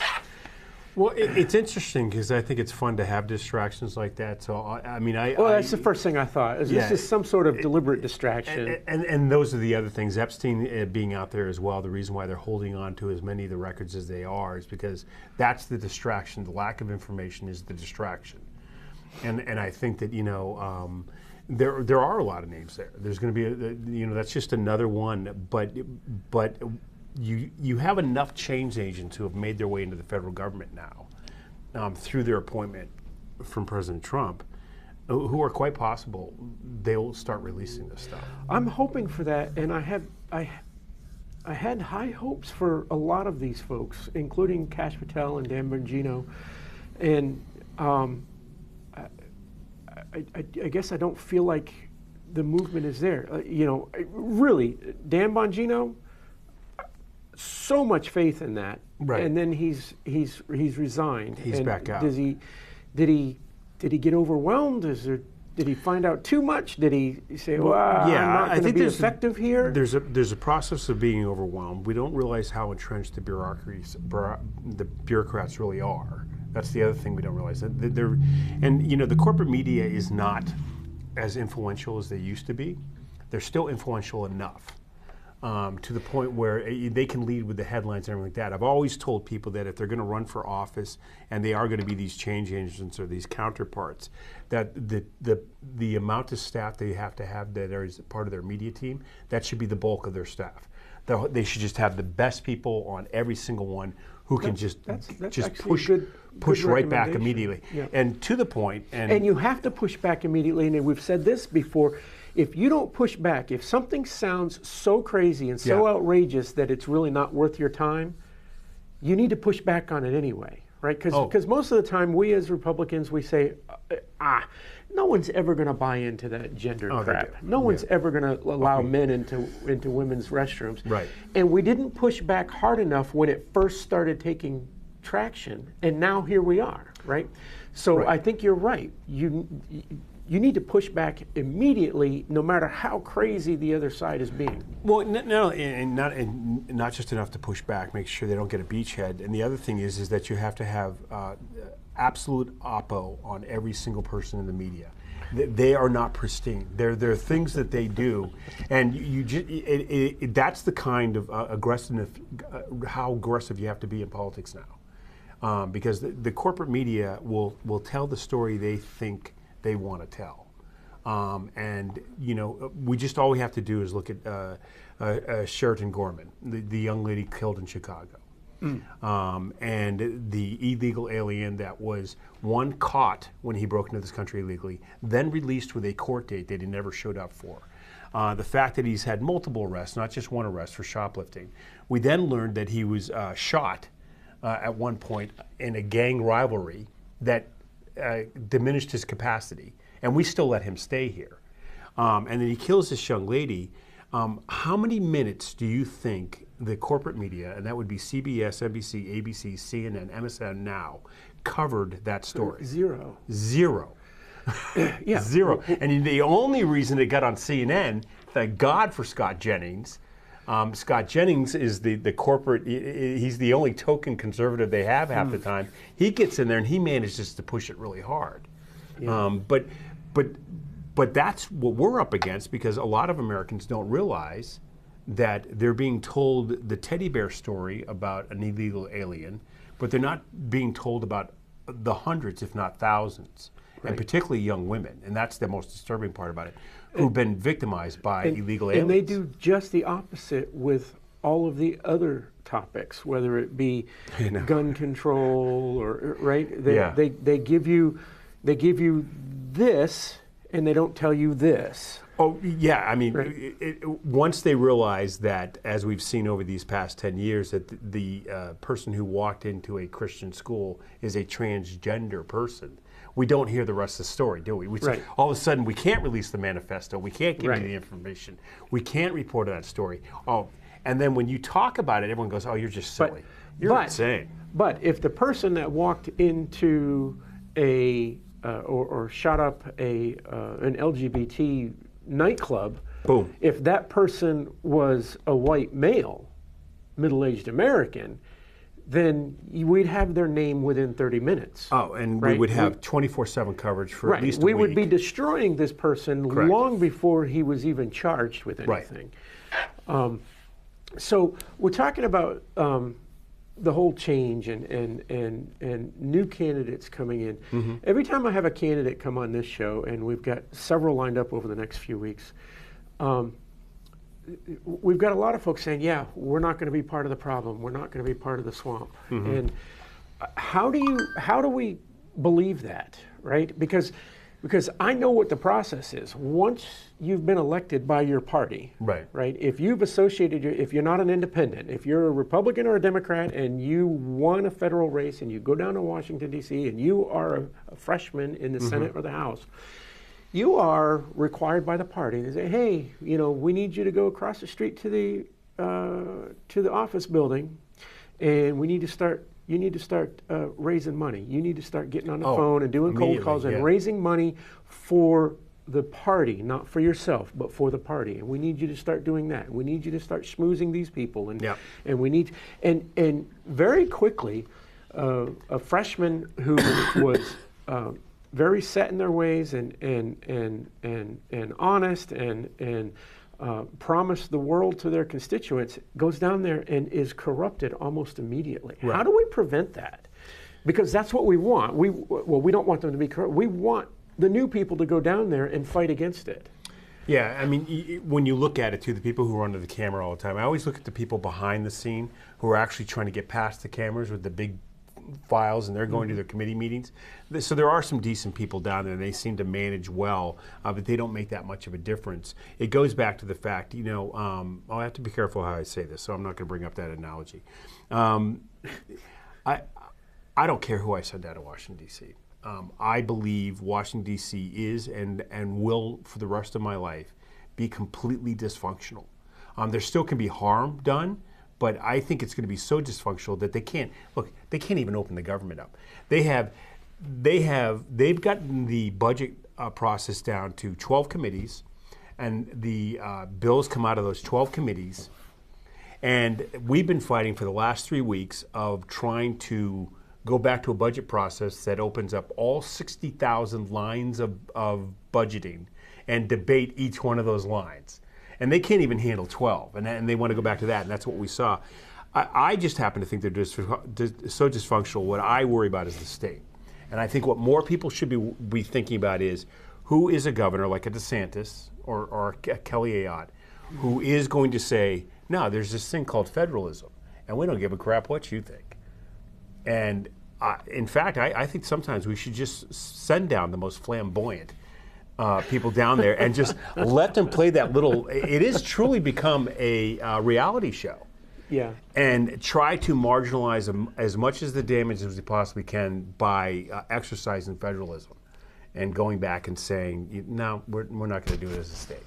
Speaker 2: Well, it's interesting because I think it's fun to have distractions like that. So
Speaker 1: that's the first thing I thought. This is some sort of deliberate distraction.
Speaker 2: And those are the other things. Epstein being out there as well. The reason why they're holding on to as many of the records as they are is because that's the distraction. The lack of information is the distraction. And I think that there are a lot of names there. There's going to be that's just another one. But you have enough change agents who have made their way into the federal government now through their appointment from President Trump, who are quite possible they'll start releasing this stuff.
Speaker 1: I'm hoping for that, and I had high hopes for a lot of these folks, including Kash Patel and Dan Bongino, and I guess I don't feel like the movement is there. Really, Dan Bongino, so much faith in that,
Speaker 2: right?
Speaker 1: And then he's resigned.
Speaker 2: He's back out.
Speaker 1: Did he get overwhelmed? Did he find out too much? Did he say, "Well, I'm not going to be effective here"?
Speaker 2: There's a process of being overwhelmed. We don't realize how entrenched the bureaucrats really are. That's the other thing we don't realize. The corporate media is not as influential as they used to be. They're still influential enough to the point where they can lead with the headlines and everything like that. I've always told people that if they're going to run for office and they are going to be these change agents or these counterparts, that the amount of staff they have to have that are part of their media team, that should be the bulk of their staff. They should just have the best people on every single one who can just push right back immediately.
Speaker 1: Yeah.
Speaker 2: And to the point.
Speaker 1: And you have to push back immediately, and we've said this before, if you don't push back, if something sounds so crazy and so outrageous that it's really not worth your time, you need to push back on it anyway, right? Because most of the time we as Republicans, we say, no one's ever going to buy into that gender crap. No one's ever going to allow men into women's restrooms.
Speaker 2: Right.
Speaker 1: And we didn't push back hard enough when it first started taking traction, and now here we are, right? So I think you're right. You need to push back immediately, no matter how crazy the other side is being.
Speaker 2: Well, no, and not just enough to push back, make sure they don't get a beachhead. And the other thing is that you have to have absolute oppo on every single person in the media. They are not pristine. There are things that they do, and that's the kind of aggressiveness, how aggressive you have to be in politics now, because the corporate media will tell the story they think they want to tell, and we just all we have to do is look at Sheraton Gorman, the young lady killed in Chicago. And the illegal alien that was caught when he broke into this country illegally, then released with a court date that he never showed up for. The fact that he's had multiple arrests, not just one arrest for shoplifting. We then learned that he was shot at one point in a gang rivalry that diminished his capacity, and we still let him stay here. And then he kills this young lady. How many minutes do you think the corporate media, and that would be CBS, NBC, ABC, CNN, MSN Now, covered that story?
Speaker 1: Zero.
Speaker 2: Yeah. Zero. And the only reason it got on CNN, thank God for Scott Jennings. Scott Jennings is the corporate, he's the only token conservative they have half the time. He gets in there and he manages to push it really hard. Yeah. But that's what we're up against, because a lot of Americans don't realize that they're being told the teddy bear story about an illegal alien, but they're not being told about the hundreds, if not thousands, and particularly young women. And that's the most disturbing part about it, who've been victimized by illegal aliens.
Speaker 1: And they do just the opposite with all of the other topics, whether it be gun control or They give you this, and they don't tell you this.
Speaker 2: Oh, yeah. I mean, once they realize that, as we've seen over these past 10 years, that the person who walked into a Christian school is a transgender person, we don't hear the rest of the story, do we? All of a sudden, we can't release the manifesto. We can't give you the information. We can't report on that story. And then when you talk about it, everyone goes, "Oh, you're just silly. You're insane."
Speaker 1: But if the person that walked into or shot up an LGBT nightclub,
Speaker 2: boom,
Speaker 1: if that person was a white male, middle-aged American, then we'd have their name within 30 minutes.
Speaker 2: Oh, and we would have 24/7 coverage for at least a week.
Speaker 1: We would be destroying this person long before he was even charged with anything. So we're talking about the whole change and new candidates coming in. Mm-hmm. Every time I have a candidate come on this show, and we've got several lined up over the next few weeks, we've got a lot of folks saying, "Yeah, we're not going to be part of the problem. We're not going to be part of the swamp." Mm-hmm. how do we believe that, right? Because I know what the process is. Once you've been elected by your party, right? If you've associated, if you're not an independent, if you're a Republican or a Democrat and you won a federal race and you go down to Washington, D.C. and you are a freshman in the Senate or the House, you are required by the party to say, hey, we need you to go across the street to the office building, and we need to start. You need to start raising money. You need to start getting on the phone and doing cold calls and raising money for the party, not for yourself, but for the party. And we need you to start doing that. We need you to start schmoozing these people. And we need, and very quickly, a freshman who was very set in their ways and honest and promised the world to their constituents, goes down there and is corrupted almost immediately. Right. How do we prevent that? Because that's what we want. We don't want them to be corrupt. We want the new people to go down there and fight against it.
Speaker 2: Yeah, I mean, when you look at it too, the people who are under the camera all the time, I always look at the people behind the scene who are actually trying to get past the cameras with the big files, and they're going to their committee meetings. So there are some decent people down there, and they seem to manage well, but they don't make that much of a difference. It goes back to the fact, I have to be careful how I say this, so I'm not going to bring up that analogy. I don't care who I send out of Washington, D.C. I believe Washington, D.C. is and will, for the rest of my life, be completely dysfunctional. There still can be harm done, but I think it's going to be so dysfunctional that they can't even open the government up. They've gotten the budget process down to 12 committees, and the bills come out of those 12 committees. And we've been fighting for the last 3 weeks of trying to go back to a budget process that opens up all 60,000 lines of budgeting and debate each one of those lines. And they can't even handle 12, and they want to go back to that, and that's what we saw. I just happen to think they're so dysfunctional. What I worry about is the state. And I think what more people should be thinking about is who is a governor like a DeSantis or a Kelly Ayotte who is going to say, no, there's this thing called federalism, and we don't give a crap what you think. And in fact, I think sometimes we should just send down the most flamboyant people down there and just let them play that little, it is truly become a reality show.
Speaker 1: Yeah.
Speaker 2: And try to marginalize them as much as the damage as we possibly can by exercising federalism and going back and saying, no, we're not going to do it as a state.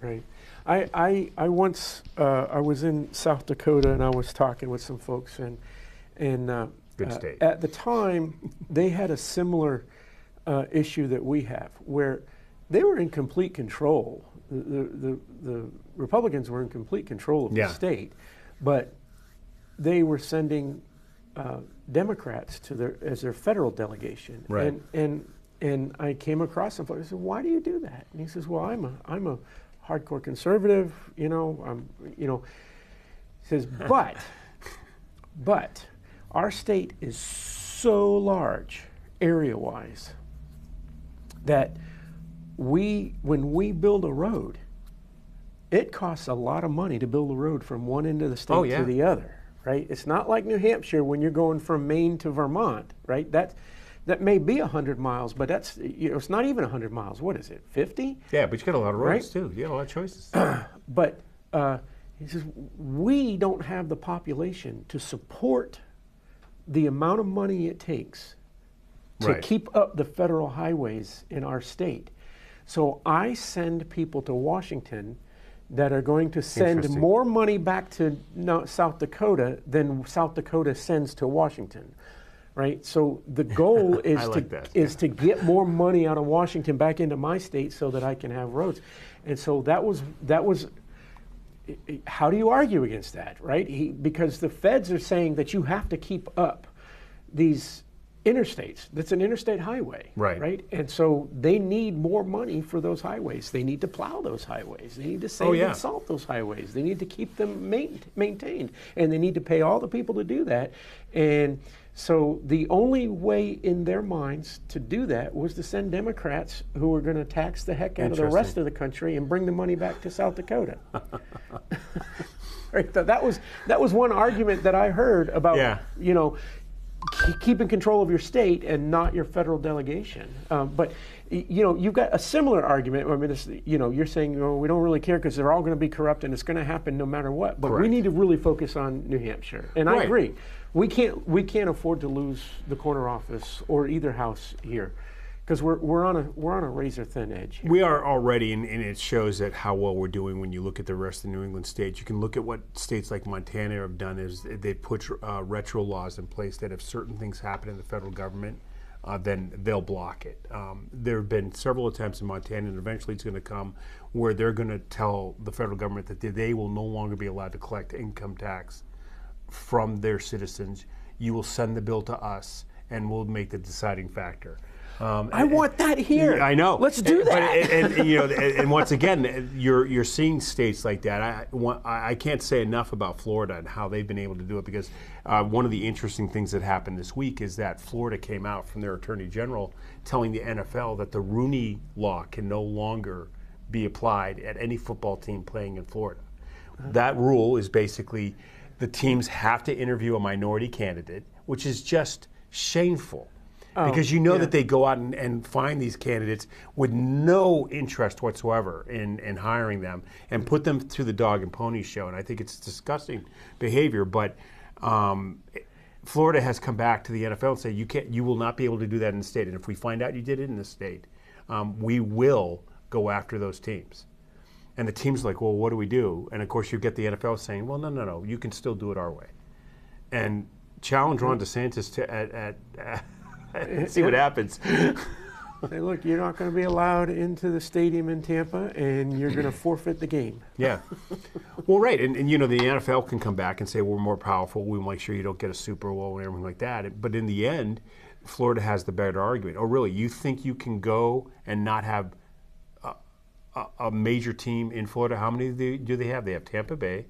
Speaker 1: Right. I once, I was in South Dakota and I was talking with some folks and
Speaker 2: good state.
Speaker 1: At the time, they had a similar issue that we have where they were in complete control. The Republicans were in complete control of the state, but they were sending Democrats to as their federal delegation.
Speaker 2: Right.
Speaker 1: And I came across some folks. I said, "Why do you do that?" And he says, "Well, I'm a hardcore conservative. He says, but our state is so large area-wise that when we build a road, it costs a lot of money to build a road from one end of the state to the other, right? It's not like New Hampshire when you're going from Maine to Vermont, right? That may be 100 miles, but that's it's not even 100 miles. What is it, 50?
Speaker 2: Yeah, but you got a lot of roads too. You got a lot of choices.
Speaker 1: But he says we don't have the population to support the amount of money it takes to keep up the federal highways in our state. So I send people to Washington that are going to send more money back to South Dakota than South Dakota sends to Washington, right? So the goal is to get more money out of Washington back into my state so that I can have roads. And so that was. How do you argue against that, right? Because the feds are saying that you have to keep up these interstates. That's an interstate highway, right? And so they need more money for those highways. They need to plow those highways. They need to sand and salt those highways. They need to keep them maintained, and they need to pay all the people to do that. And so the only way in their minds to do that was to send Democrats who were going to tax the heck out of the rest of the country and bring the money back to South Dakota. Right? That was one argument that I heard about, keeping control of your state and not your federal delegation. But you've got a similar argument. I mean, you're saying, we don't really care because they're all going to be corrupt and it's going to happen no matter what. But
Speaker 2: Correct.
Speaker 1: we need to really focus on New Hampshire. And I agree. We can't afford to lose the corner office or either house here, because we're on a razor thin edge here.
Speaker 2: We are already, and it shows that how well we're doing when you look at the rest of the New England states. You can look at what states like Montana have done is they put retro laws in place that if certain things happen in the federal government, then they'll block it. There have been several attempts in Montana, and eventually it's going to come where they're going to tell the federal government that they will no longer be allowed to collect income tax from their citizens. You will send the bill to us, and we'll make the deciding factor.
Speaker 1: I want that here.
Speaker 2: I know.
Speaker 1: Let's do that.
Speaker 2: And once again, you're seeing states like that. I can't say enough about Florida and how they've been able to do it, because one of the interesting things that happened this week is that Florida came out from their attorney general telling the NFL that the Rooney Law can no longer be applied at any football team playing in Florida. That rule is basically the teams have to interview a minority candidate, which is just shameful. Because that they go out and find these candidates with no interest whatsoever in hiring them and put them through the dog and pony show. And I think it's disgusting behavior. But Florida has come back to the NFL and say you will not be able to do that in the state. And if we find out you did it in the state, we will go after those teams. And the team's like, well, what do we do? And of course, you get the NFL saying, well, no, you can still do it our way. And challenge Ron DeSantis to see what happens.
Speaker 1: Say, look, you're not going to be allowed into the stadium in Tampa, and you're going to forfeit the game.
Speaker 2: Yeah. Well, right. And the NFL can come back and say, we're more powerful. We'll make sure you don't get a Super Bowl and everything like that. But in the end, Florida has the better argument. Oh, really? You think you can go and not have a major team in Florida? How many do they have? They have Tampa Bay.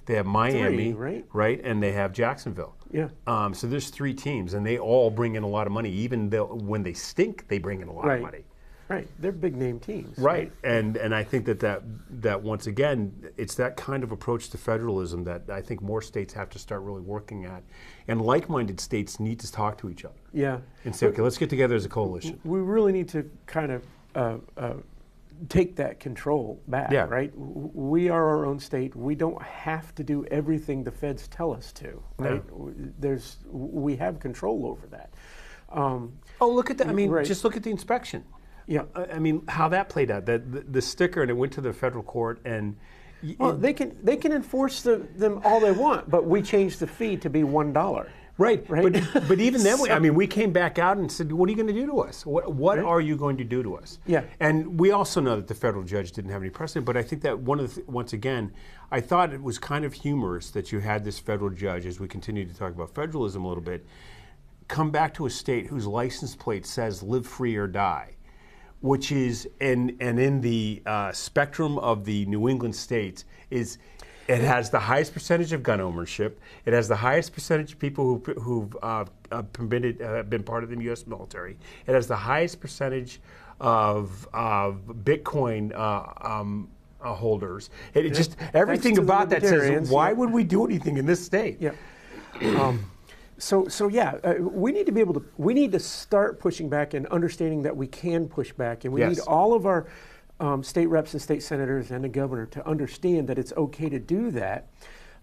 Speaker 2: They have Miami,
Speaker 1: 3,
Speaker 2: right? And they have Jacksonville.
Speaker 1: Yeah.
Speaker 2: So there's 3 teams, and they all bring in a lot of money. Even though when they stink, they bring in a lot of money.
Speaker 1: Right. They're big name teams.
Speaker 2: Right. And I think that once again, it's that kind of approach to federalism that I think more states have to start really working at. And like-minded states need to talk to each other.
Speaker 1: Yeah.
Speaker 2: And say, okay, let's get together as a coalition.
Speaker 1: We really need to kind of take that control back, right? We are our own state. We don't have to do everything the feds tell us to, right? No. We have control over that.
Speaker 2: Look at that. I mean, just look at the inspection.
Speaker 1: Yeah.
Speaker 2: I mean, how that played out. The sticker, and it went to the federal court, and
Speaker 1: they can enforce them all they want, but we changed the fee to be $1.
Speaker 2: Right. But even then, we came back out and said, what are you going to do to us? What are you going to do to us?
Speaker 1: Yeah.
Speaker 2: And we also know that the federal judge didn't have any precedent, but I think that once again, I thought it was kind of humorous that you had this federal judge, as we continue to talk about federalism a little bit, come back to a state whose license plate says live free or die, which is, and in the spectrum of the New England states, it has the highest percentage of gun ownership. It has the highest percentage of people who've been part of the U.S. military. It has the highest percentage of Bitcoin holders. It just everything about that says, why would we do anything in this state?
Speaker 1: Yeah. We need to be able to. We need to start pushing back and understanding that we can push back, and we need all of our state reps and state senators and the governor to understand that it's okay to do that.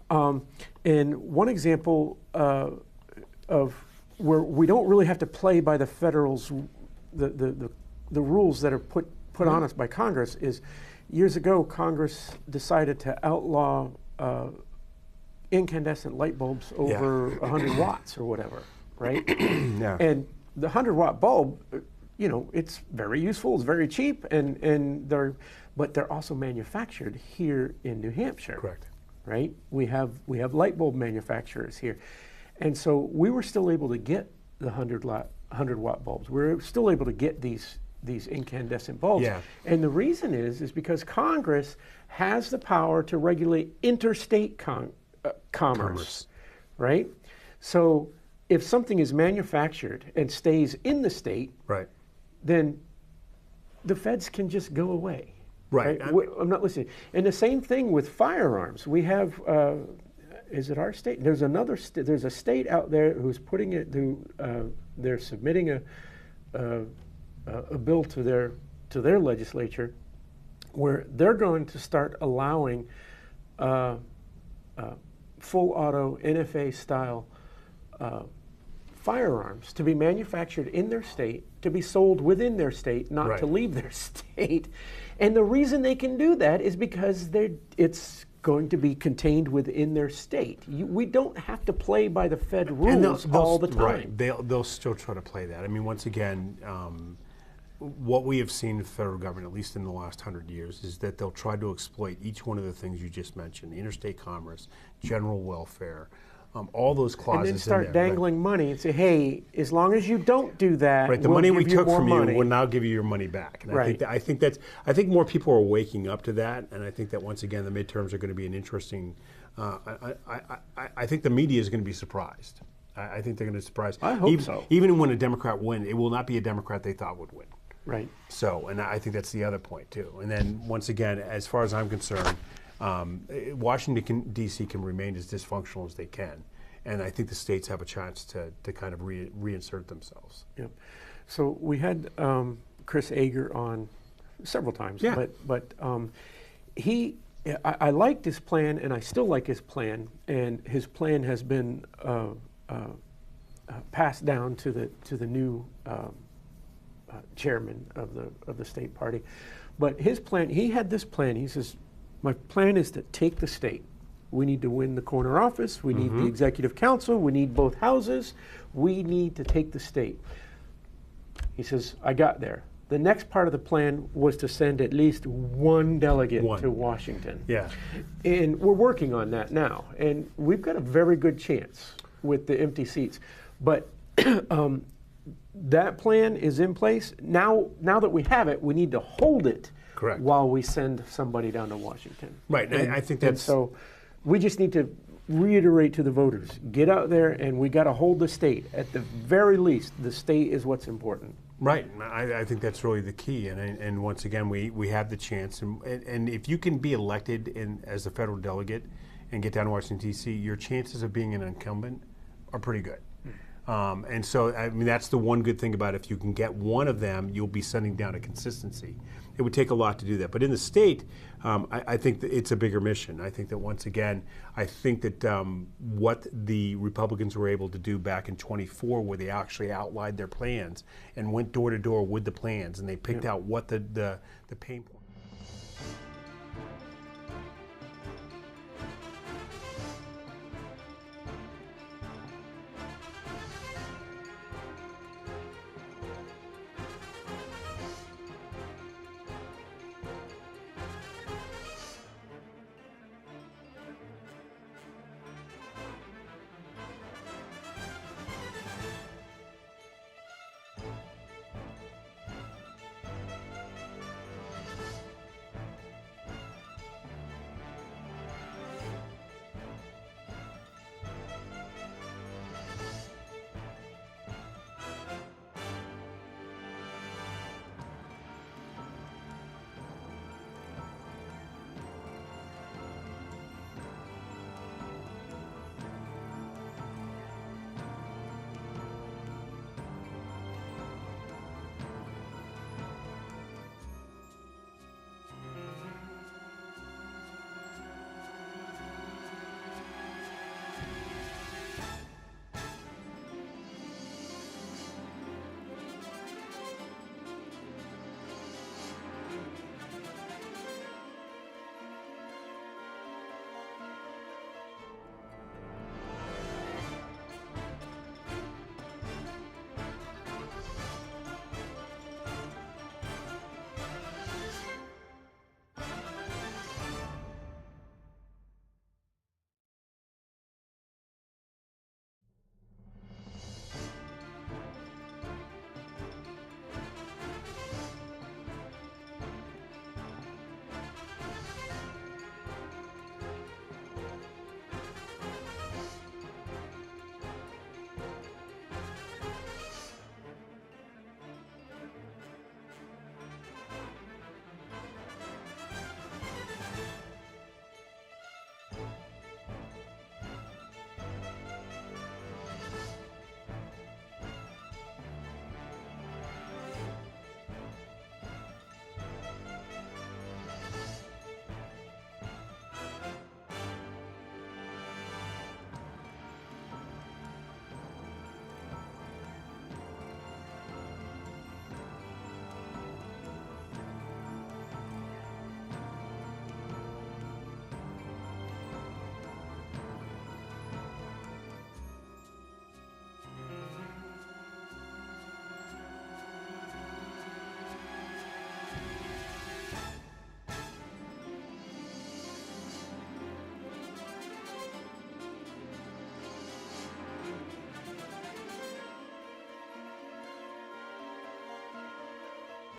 Speaker 1: And one example of where we don't really have to play by the federals, the rules that are put on us by Congress is, years ago Congress decided to outlaw incandescent light bulbs over 100 watts or whatever, right?
Speaker 2: Yeah.
Speaker 1: And the 100-watt bulb, it's very useful, it's very cheap, but they're also manufactured here in New Hampshire.
Speaker 2: Correct.
Speaker 1: Right? We have light bulb manufacturers here. And so we were still able to get the 100-watt bulbs. We were still able to get these incandescent bulbs.
Speaker 2: Yeah.
Speaker 1: And the reason is because Congress has the power to regulate interstate commerce, right? So if something is manufactured and stays in the state,
Speaker 2: right,
Speaker 1: then the feds can just go away.
Speaker 2: Right.
Speaker 1: I'm not listening. And the same thing with firearms. We have is it our state? There's another there's a state out there who's putting it they're submitting a bill to their legislature where they're going to start allowing full auto NFA style firearms to be manufactured in their state, to be sold within their state, not
Speaker 2: Right.
Speaker 1: to leave their state. And the reason they can do that is because it's going to be contained within their state. We don't have to play by the Fed rules all the time.
Speaker 2: Right. They'll still try to play that. I mean, once again, what we have seen in the federal government, at least in the last 100 years, is that they'll try to exploit each one of the things you just mentioned: interstate commerce, general welfare, all those clauses.
Speaker 1: And then start
Speaker 2: in there,
Speaker 1: dangling money and say, hey, as long as you don't do that,
Speaker 2: right, the
Speaker 1: we'll
Speaker 2: money we
Speaker 1: give you
Speaker 2: took
Speaker 1: more
Speaker 2: from
Speaker 1: money.
Speaker 2: you will now give you your money back. And
Speaker 1: Right.
Speaker 2: I think more people are waking up to that, and I think that once again the midterms are going to be an interesting. I think the media is going to be surprised. I think they're going to be surprised.
Speaker 1: I hope
Speaker 2: even,
Speaker 1: so.
Speaker 2: Even when a Democrat wins, it will not be a Democrat they thought would win.
Speaker 1: Right.
Speaker 2: So, and I think that's the other point too. And then once again, as far as I'm concerned, Washington D.C. can remain as dysfunctional as they can. And I think the states have a chance to kind of reinsert themselves.
Speaker 1: Yep. So we had Chris Ager on several times,
Speaker 2: Yeah.
Speaker 1: but I liked his plan, and I still like his plan, and his plan has been passed down to the new chairman of the state party. But his plan, he had this plan. He says, my plan is to take the state. We need to win the corner office. We need the executive council. We need both houses. We need to take the state. He says, I got there. The next part of the plan was to send at least one delegate to Washington.
Speaker 2: Yeah.
Speaker 1: And we're working on that now. And we've got a very good chance with the empty seats. But that plan is in place. Now that we have it, we need to hold it.
Speaker 2: Correct.
Speaker 1: While we send somebody down to Washington.
Speaker 2: Right. And I think that's
Speaker 1: so. We just need to reiterate to the voters: get out there, and we got to hold the state. At the very least, the state is what's important.
Speaker 2: right. I think that's really the key. And once again, we have the chance. And if you can be elected as a federal delegate and get down to Washington D.C., your chances of being an incumbent are pretty good. And so, I mean, that's the one good thing about it. If you can get one of them, you'll be sending down a consistency. It would take a lot to do that. But in the state, I think that it's a bigger mission. I think that once again, I think that what the Republicans were able to do back in '24, where they actually outlined their plans and went door to door with the plans, and they picked out what the pain points